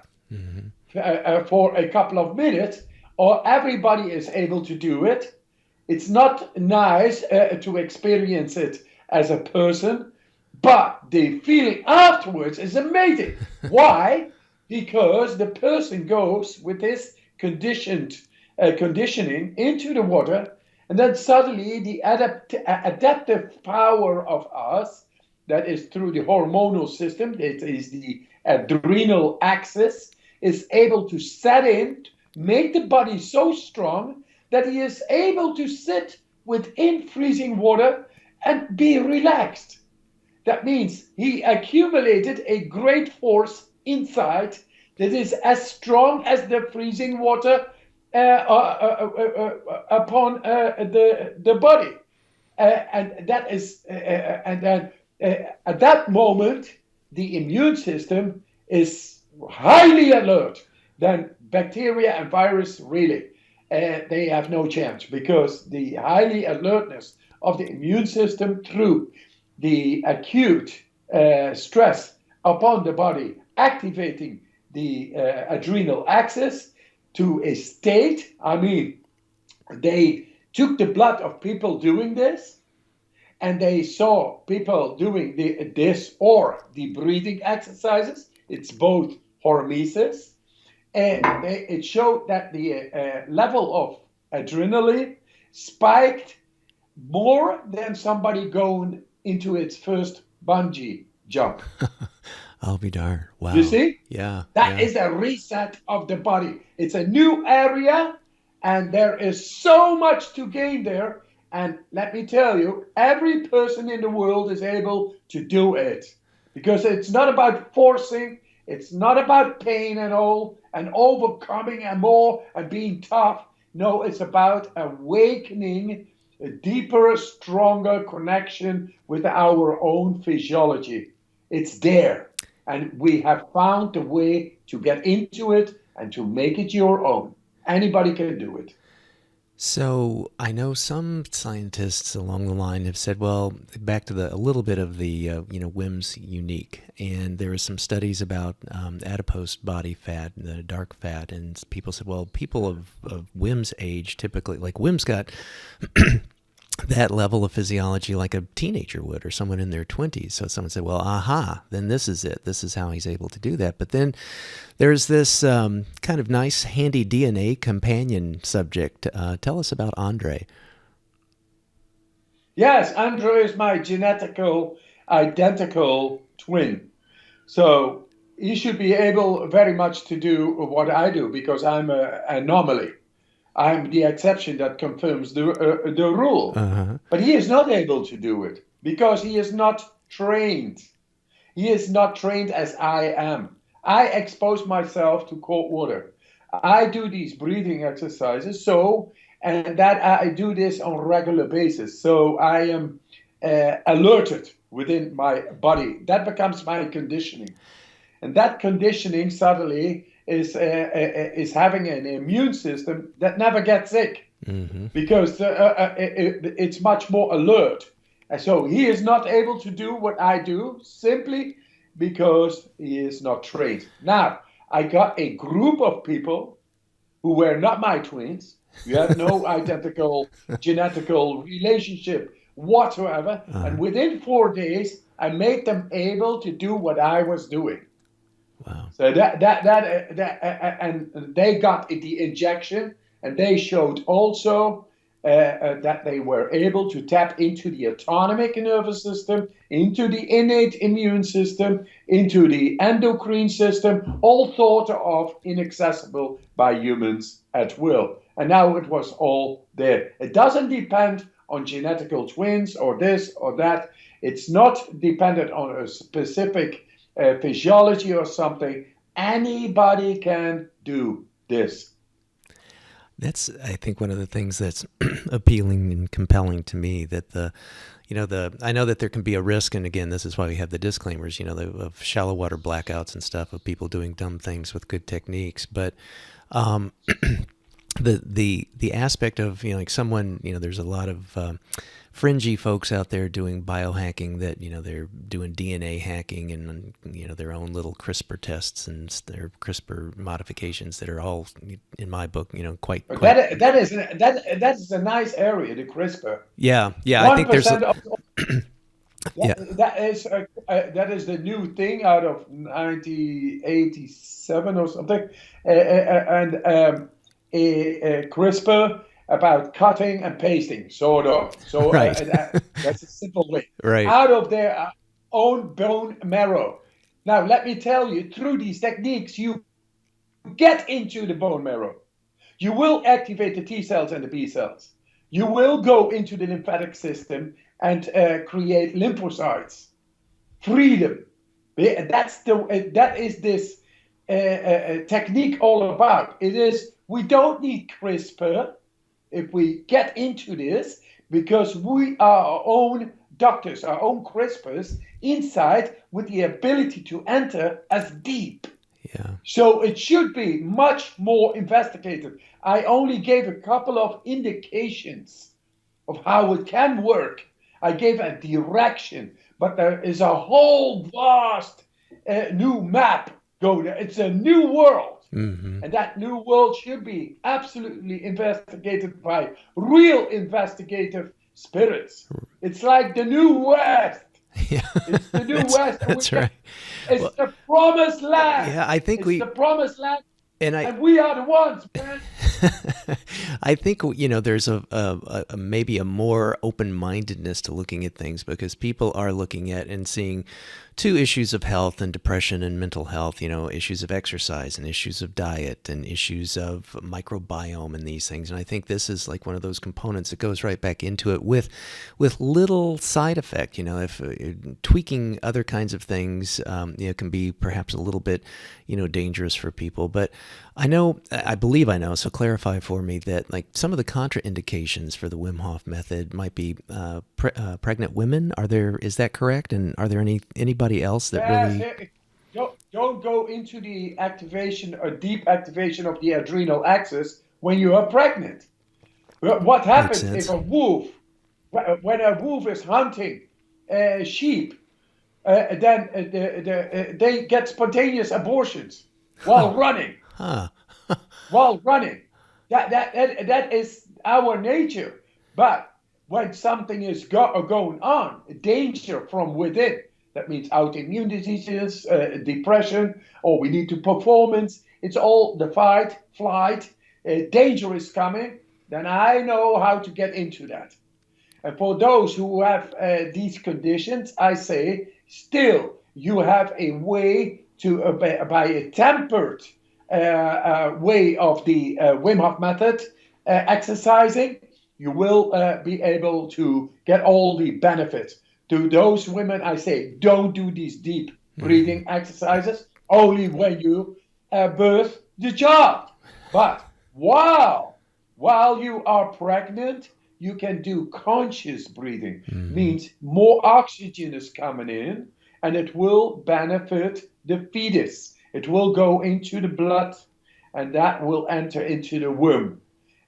for a couple of minutes, or everybody is able to do it. It's not nice to experience it as a person, but the feeling afterwards is amazing. Why? because the person goes with this conditioning into the water, and then suddenly the adaptive power of us, that is through the hormonal system, it is the adrenal axis, is able to set in, make the body so strong that he is able to sit within freezing water and be relaxed. That means he accumulated a great force inside that is as strong as the freezing water upon the body. And that is, and then at that moment, the immune system is highly alert. Then bacteria and virus really, they have no chance, because the highly alertness of the immune system through the acute stress upon the body, activating the adrenal axis to a state. I mean, they took the blood of people doing this, and they saw people doing this or the breathing exercises. It's both hormesis. And it showed that the level of adrenaline spiked more than somebody going into its first bungee jump. I'll be darned. Wow. You see? Yeah. That is a reset of the body. It's a new area, and there is so much to gain there. And let me tell you, every person in the world is able to do it, because it's not about forcing. It's not about pain and all and overcoming and more and being tough. No, it's about awakening a deeper, stronger connection with our own physiology. It's there. And we have found a way to get into it and to make it your own. Anybody can do it. So I know some scientists along the line have said, well, back to a little bit of the Wim's unique, and there are some studies about adipose body fat, the dark fat, and people said, well, people of Wim's age typically, like Wim's got that level of physiology like a teenager would, or someone in their 20s. So someone said, well, then this is it. This is how he's able to do that. But then there's this kind of nice, handy DNA companion subject. Tell us about Andre. Yes, Andre is my genetical identical twin. So he should be able very much to do what I do, because I'm an anomaly. I'm the exception that confirms the rule. Uh-huh. But he is not able to do it because he is not trained. He is not trained as I am. I expose myself to cold water. I do these breathing exercises, and that I do this on a regular basis. So I am alerted within my body. That becomes my conditioning. And that conditioning suddenly is having an immune system that never gets sick, because it's much more alert. And so he is not able to do what I do simply because he is not trained. Now, I got a group of people who were not my twins. You have no identical genetical relationship whatsoever. Uh-huh. And within 4 days, I made them able to do what I was doing. Wow. So and they got the injection, and they showed also that they were able to tap into the autonomic nervous system, into the innate immune system, into the endocrine system, all thought of inaccessible by humans at will. And now it was all there. It doesn't depend on genetical twins or this or that. It's not dependent on a specific physiology or something. Anybody can do this. That's, I think, one of the things that's appealing and compelling to me, that I know that there can be a risk, and again, this is why we have the disclaimers, of shallow water blackouts and stuff, of people doing dumb things with good techniques, but the aspect of, like someone, there's a lot of fringy folks out there doing biohacking that, they're doing DNA hacking and, their own little CRISPR tests and their CRISPR modifications that are all, in my book, quite. That is a nice area, the CRISPR. Yeah. I think there's Yeah. That is the new thing out of 1987 or something, and CRISPR about cutting and pasting, sort of. So Right. that's a simple way Right. out of their own bone marrow. Now, let me tell you, through these techniques, you get into the bone marrow. You will activate the T cells and the B cells. You will go into the lymphatic system and create lymphocytes. Freedom. That is this technique all about. It is, we don't need CRISPR if we get into this, because we are our own doctors, our own CRISPRs inside, with the ability to enter as deep. Yeah. So it should be much more investigated. I only gave a couple of indications of how it can work. I gave a direction, but there is a whole vast new map going. It's a new world. Mm-hmm. And that new world should be absolutely investigated by real investigative spirits. It's like the New West. Yeah. It's the New West. That's right. It's Well, the promised land. yeah, I think It's the promised land, and and we are the ones, man. I think, there's a maybe a more open-mindedness to looking at things, because people are looking at and seeing two issues of health and depression and mental health, issues of exercise and issues of diet and issues of microbiome and these things. And I think this is like one of those components that goes right back into it with little side effect. If tweaking other kinds of things, can be perhaps a little bit, dangerous for people. But I believe I know, so clarify for me that like some of the contraindications for the Wim Hof method might be pregnant women. Is that correct? And are there anybody else that really... Don't go into the activation or deep activation of the adrenal axis when you are pregnant. What happens if when a wolf is hunting sheep, then they get spontaneous abortions while running. Huh. While running. That is our nature. But when something is going on, danger from within, that means autoimmune diseases, depression, or we need to performance, it's all the fight, flight, danger is coming, then I know how to get into that. And for those who have these conditions, I say, still, you have a way to, by a tempered way of the Wim Hof method, exercising, you will be able to get all the benefits. To those women, I say, don't do these deep breathing exercises, only when you birth the child. But while you are pregnant, you can do conscious breathing. Means more oxygen is coming in, and it will benefit the fetus. It will go into the blood, and that will enter into the womb.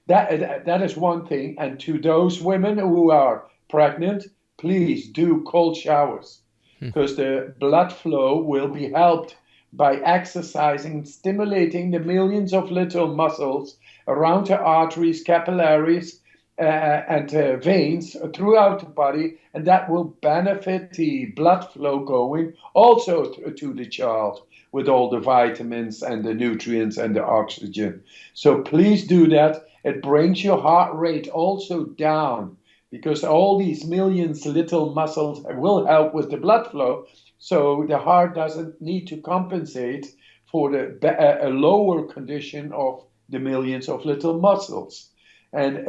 That is one thing. And to those women who are pregnant, please do cold showers, because the blood flow will be helped by exercising, stimulating the millions of little muscles around the arteries, capillaries, and veins throughout the body, and that will benefit the blood flow going also to the child with all the vitamins and the nutrients and the oxygen. So please do that. It brings your heart rate also down, because all these millions little muscles will help with the blood flow, so the heart doesn't need to compensate for a lower condition of the millions of little muscles. And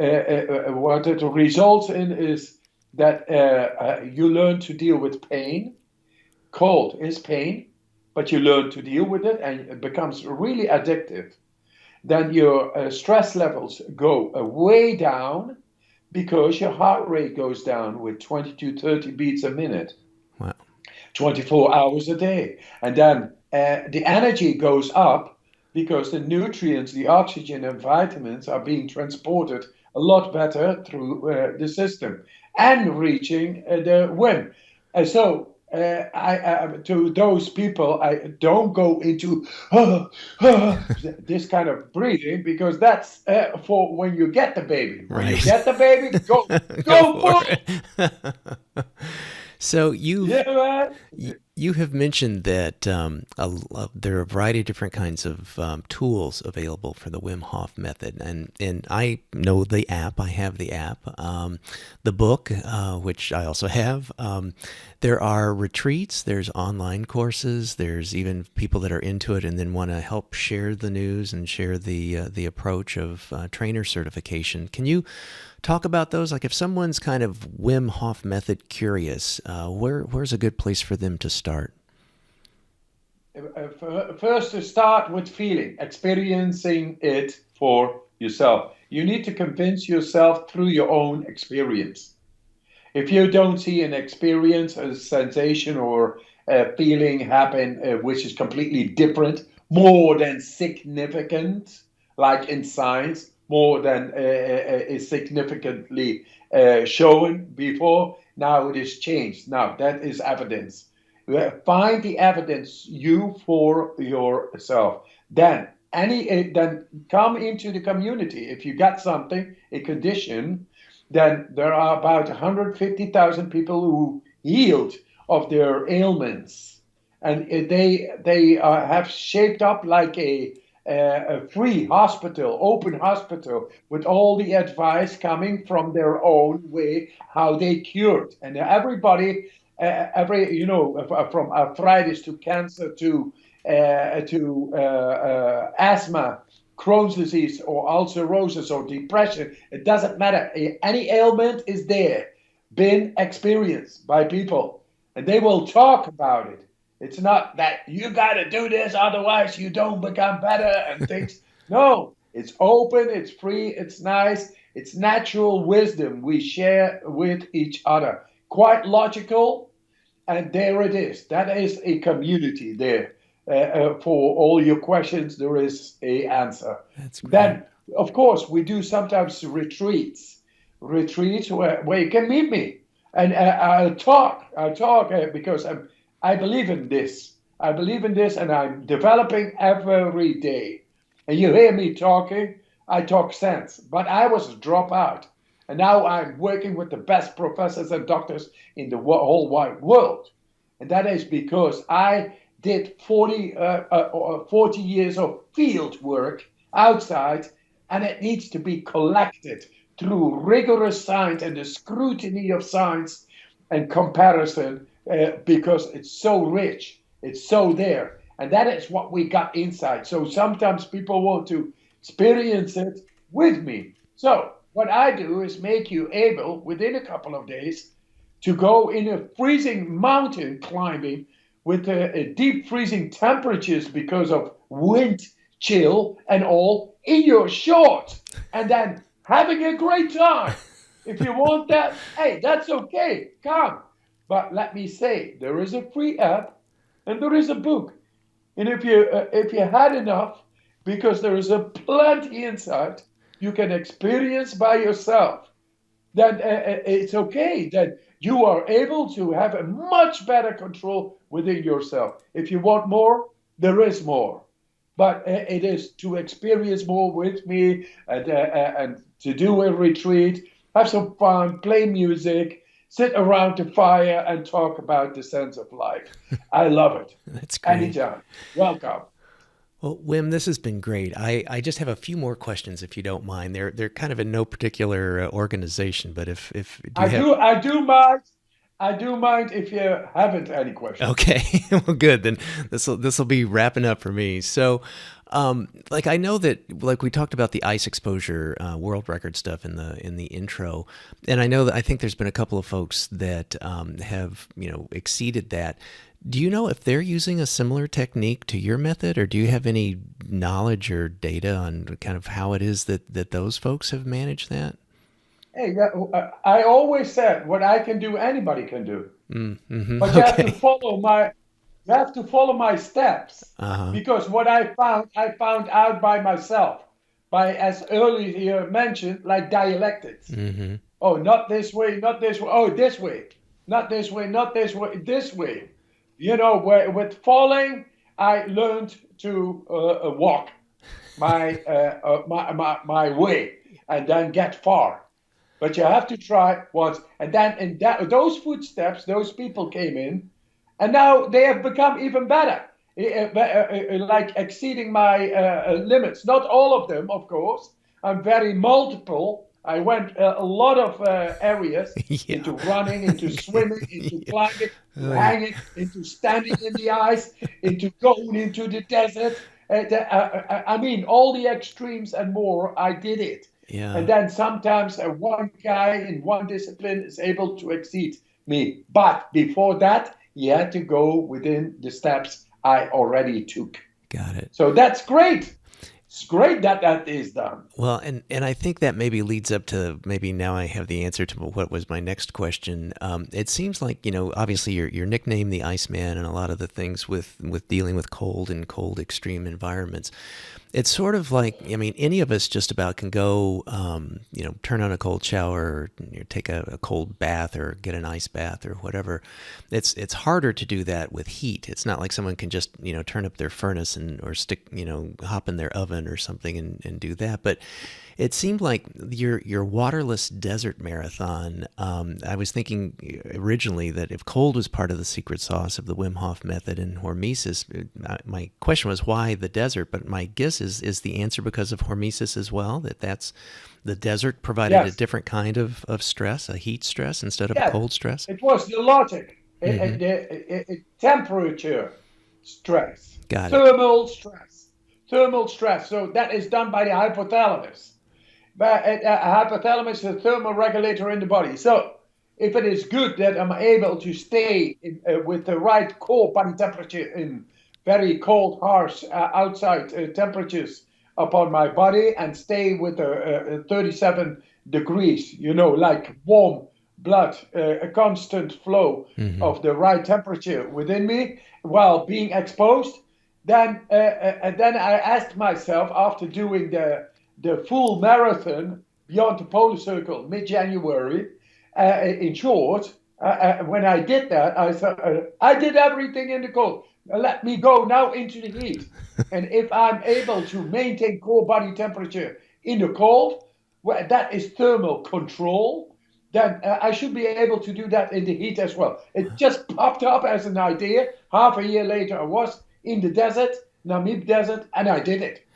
what it results in is that you learn to deal with pain. Cold is pain, but you learn to deal with it, and it becomes really addictive. Then your stress levels go way down, because your heart rate goes down with 20 to 30 beats a minute. Wow. 24 hours a day. And then the energy goes up, because the nutrients, the oxygen and vitamins are being transported a lot better through the system and reaching the womb. So to those people, I don't go into this kind of breathing, because that's for when you get the baby. When you get the baby, go for it. So you've Yeah, man. you have mentioned that there are a variety of different kinds of tools available for the Wim Hof method, and I know the app. I have the app, the book, which I also have. There are retreats. There's online courses. There's even people that are into it and then want to help share the news and share the approach of trainer certification. Can you talk about those? Like if someone's kind of Wim Hof method curious, where's a good place for them to start? First, to start with feeling, experiencing it for yourself. You need to convince yourself through your own experience. If you don't see an experience, a sensation, or a feeling happen, which is completely different, more than significant, like in science, more than is significantly shown before, now it is changed. Now that is evidence. Find the evidence you for yourself. Then come into the community. If you got something, a condition, then there are about 150,000 people who healed of their ailments, and they have shaped up like a free hospital, open hospital, with all the advice coming from their own way how they cured, and everybody, from arthritis to cancer to asthma, Crohn's disease, or ulcerosis, or depression. It doesn't matter. Any ailment is there, been experienced by people, and they will talk about it. It's not that you got to do this, otherwise you don't become better and things. No, it's open, it's free, it's nice, it's natural wisdom we share with each other. Quite logical, and there it is. That is a community there. For all your questions, there is a answer. That's great. Then, of course, we do sometimes retreats where you can meet me, and I'll talk. Because I believe in this. I believe in this, and I'm developing every day. And you hear me talking, I talk sense. But I was a dropout, and now I'm working with the best professors and doctors in the whole wide world. And that is because I did 40 years of field work outside, and it needs to be collected through rigorous science and the scrutiny of science and comparison, because it's so rich, it's so there, and that is what we got inside. So sometimes people want to experience it with me. So what I do is make you able, within a couple of days, to go in a freezing mountain climbing with deep freezing temperatures because of wind chill and all, in your shorts, and then having a great time. If you want that, hey, that's okay, come. But let me say, there is a free app and there is a book. And if you had enough, because there is a plenty inside, you can experience by yourself, then it's okay. Then you are able to have a much better control within yourself. If you want more, there is more. But it is to experience more with me, and to do a retreat, have some fun, play music, sit around the fire and talk about the sense of life. I love it. That's great. Anytime. Welcome. Well, Wim, this has been great. I just have a few more questions, if you don't mind. They're kind of in no particular organization, but if do you have... I do mind if you haven't any questions. Okay, well, good. Then this will be wrapping up for me. So, like I know that, like we talked about the ice exposure world record stuff in the intro, and I know that I think there's been a couple of folks that have exceeded that. Do you know if they're using a similar technique to your method, or do you have any knowledge or data on kind of how it is that those folks have managed that? Hey, I always said what I can do, anybody can do. Mm-hmm. But you have to Okay. follow my steps, Uh-huh. because what I found out by myself, by, as earlier mentioned, like dialectics. Mm-hmm. Oh, not this way, not this way. Oh, this way, not this way, not this way, this way. With falling, I learned to walk my way, and then get far. but you have to try once. And then in those footsteps, those people came in, and now they have become even better, like exceeding my limits. Not all of them, of course. I'm very multiple. I went a lot of areas, Yeah. into running, into swimming, into Yeah. climbing, into Oh, yeah. hanging, into standing in the ice, into going into the desert. I mean, all the extremes and more, I did it. And Yeah. then sometimes one guy in one discipline is able to exceed me. But before that, he had to go within the steps I already took. Got it. So that's great. It's great that that is done. Well, and I think that maybe leads up to maybe now I have the answer to what was my next question. It seems like, obviously your nickname, the Iceman, and a lot of the things with dealing with cold and cold extreme environments. It's sort of like, I mean, any of us just about can go, turn on a cold shower, or take a cold bath, or get an ice bath, or whatever. It's harder to do that with heat. It's not like someone can just, turn up their furnace or stick, hop in their oven or something and do that. But it seemed like your waterless desert marathon. I was thinking originally that if cold was part of the secret sauce of the Wim Hof method and hormesis, my question was why the desert. But my guess is the answer because of hormesis as well. That's the desert provided a Yes, different kind of stress, a heat stress instead of a yes. cold stress. It was the logic. Hmm. Temperature stress, Got it. thermal stress, thermal stress. So that is done by the hypothalamus. But hypothalamus is a thermal regulator in the body. So if it is good that I'm able to stay with the right core body temperature in very cold, harsh outside temperatures upon my body, and stay with 37 degrees, like warm blood, a constant flow Hmm. of the right temperature within me while being exposed, then I asked myself after doing the full marathon beyond the polar circle mid-January. In short, when I did that, I thought I did everything in the cold. Let me go now into the heat. And if I'm able to maintain core body temperature in the cold, well, that is thermal control, then I should be able to do that in the heat as well. It just popped up as an idea. Half a year later, I was in the desert, Namib Desert, and I did it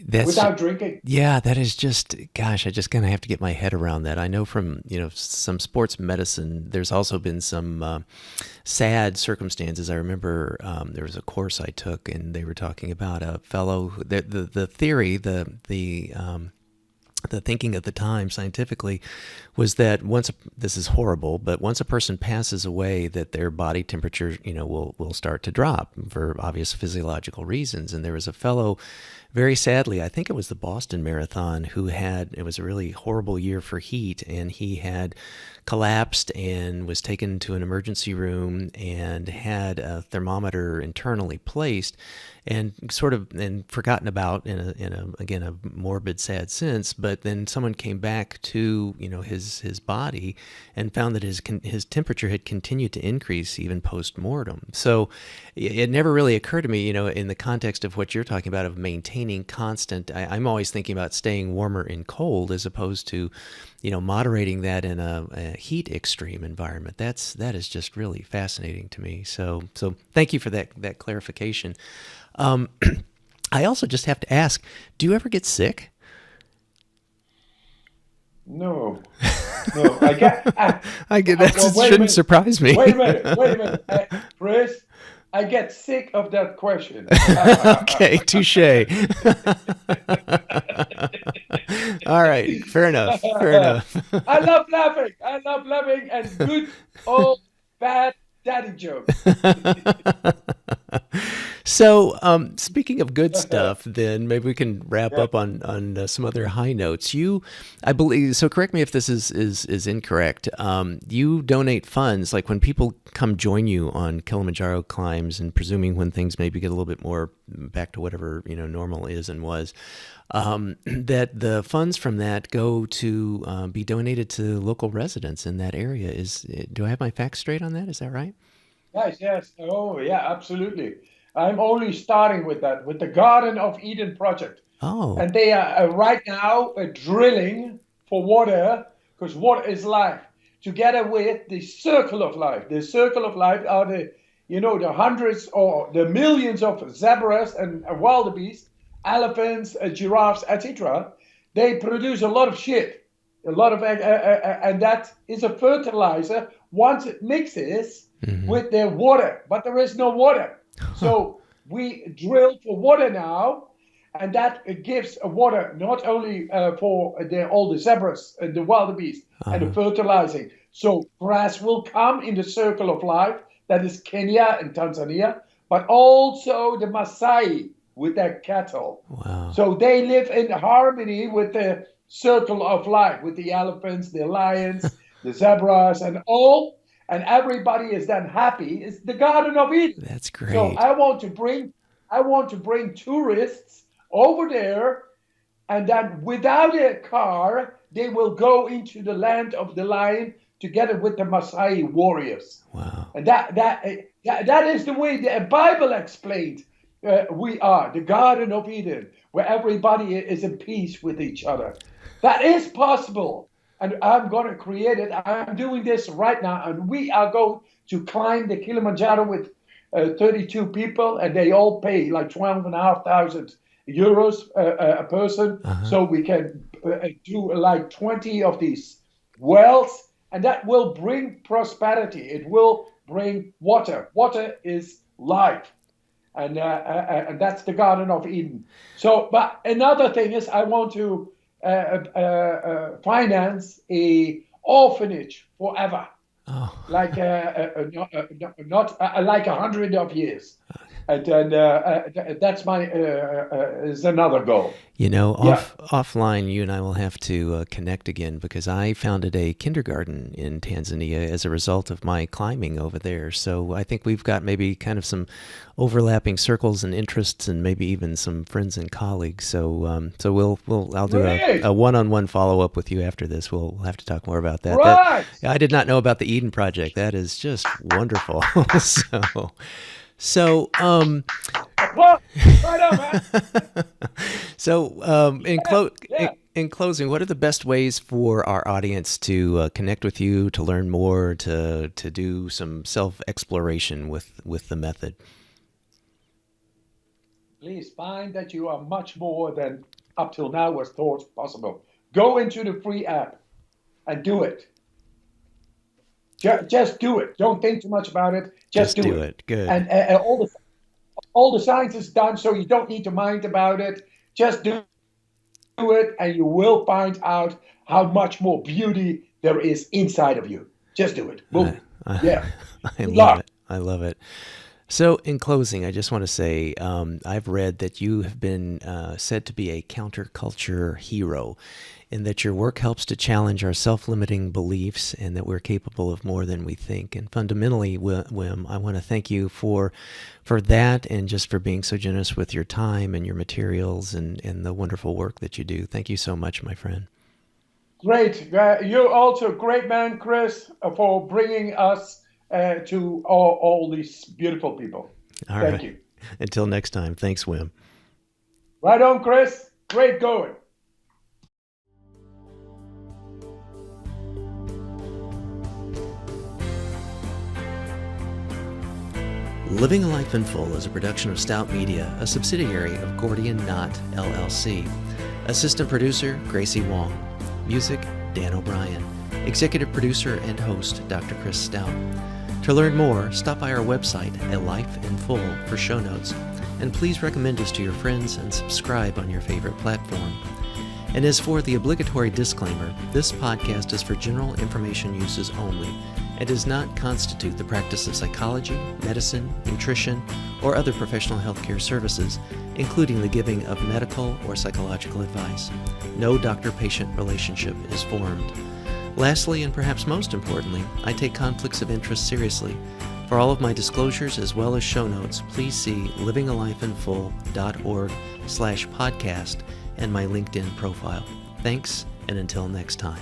That's without drinking. Yeah, that is just, gosh, I just kind of have to get my head around that. I know from, some sports medicine, there's also been some sad circumstances. I remember there was a course I took, and they were talking about a fellow, the theory, the thinking at the time scientifically was that this is horrible, but once a person passes away, that their body temperature, will start to drop for obvious physiological reasons. And there was a fellow, very sadly, I think it was the Boston Marathon, it was a really horrible year for heat, and he had collapsed and was taken to an emergency room and had a thermometer internally placed, and sort of and forgotten about again a morbid, sad sense. But then someone came back to his body and found that his temperature had continued to increase even post mortem. So it never really occurred to me, in the context of what you're talking about of maintaining constant. I'm always thinking about staying warmer in cold as opposed to moderating that in a heat extreme environment. That is just really fascinating to me. So thank you for that clarification. Um, I also just have to ask, do you ever get sick? No, no. I get. I get that. Well, It wait a shouldn't minute. surprise me. Wait a minute. Wait a minute. Chris, I get sick of that question. Okay, touche. All right, fair enough. Fair enough. I love laughing. I love laughing and good old bad daddy jokes. So, speaking of good Yeah. stuff, then maybe we can wrap up on some other high notes. I believe, so correct me if this is incorrect. You donate funds, like when people come join you on Kilimanjaro climbs, and presuming when things maybe get a little bit more back to whatever normal is and was. That the funds from that go to be donated to local residents in that area. Do I have my facts straight on that? Is that right? Yes, yes. Oh, yeah, absolutely. I'm only starting with that, with the Garden of Eden project. Oh, And they are right now drilling for water because water is life. Together with the circle of life. The circle of life are the hundreds or the millions of zebras and wildebeest, elephants, giraffes, etc. They produce a lot of shit, and that is a fertilizer once it mixes with their water. But there is no water, so we drill for water now, and that gives water not only for all the zebras and the wildebeest and the fertilizing. So grass will come in the circle of life. That is Kenya and Tanzania, but also the Maasai with their cattle. Wow. So they live in harmony with the circle of life, with the elephants, the lions, the zebras, and all. And everybody is then happy. It's the Garden of Eden. That's great. So I want to bring tourists over there, and then without a car, they will go into the land of the lion together with the Maasai warriors. Wow. And that is the way the Bible explained we are, the Garden of Eden, where everybody is in peace with each other. That is possible. And I'm going to create it. I'm doing this right now. And we are going to climb the Kilimanjaro with 32 people. And they all pay like 12,500 euros a person. So we can do like 20 of these wells. And that will bring prosperity. It will bring water. Water is life. And that's the Garden of Eden. So, but another thing is I want to finance a orphanage forever. Like not like 100 of years. And then that's my is another goal. Offline, you and I will have to connect again, because I founded a kindergarten in Tanzania as a result of my climbing over there. So I think we've got maybe kind of some overlapping circles and interests, and maybe even some friends and colleagues. So I'll do a one-on-one follow-up with you after this. We'll have to talk more about that. Right. I did not know about the Eden Project. That is just wonderful. So, right on, man. So, in closing, what are the best ways for our audience to connect with you, to learn more, to do some self-exploration with the method? Please find that you are much more than up till now was thought possible. Go into the free app and do it. Just do it. Don't think too much about it. Just do it. Good. And all the science is done, so you don't need to mind about it. Just do it, and you will find out how much more beauty there is inside of you. Just do it. Boom. Yeah. I love it. So in closing, I just want to say I've read that you have been said to be a counterculture hero, and that your work helps to challenge our self-limiting beliefs, and that we're capable of more than we think. And fundamentally, Wim, I want to thank you for that, and just for being so generous with your time and your materials and the wonderful work that you do. Thank you so much, my friend. Great. You're also a great man, Chris, for bringing us to all these beautiful people. Thank you. Until next time. Thanks, Wim. Right on, Chris. Great going. Living a Life in Full is a production of Stout Media, a subsidiary of Gordian Knot, LLC. Assistant producer, Gracie Wong. Music, Dan O'Brien. Executive producer and host, Dr. Chris Stout. To learn more, stop by our website, A Life in Full, for show notes. And please recommend us to your friends and subscribe on your favorite platform. And as for the obligatory disclaimer, this podcast is for general information uses only and does not constitute the practice of psychology, medicine, nutrition, or other professional healthcare services, including the giving of medical or psychological advice. No doctor-patient relationship is formed. Lastly, and perhaps most importantly, I take conflicts of interest seriously. For all of my disclosures as well as show notes, please see livingalifeinfull.org/podcast and my LinkedIn profile. Thanks, and until next time.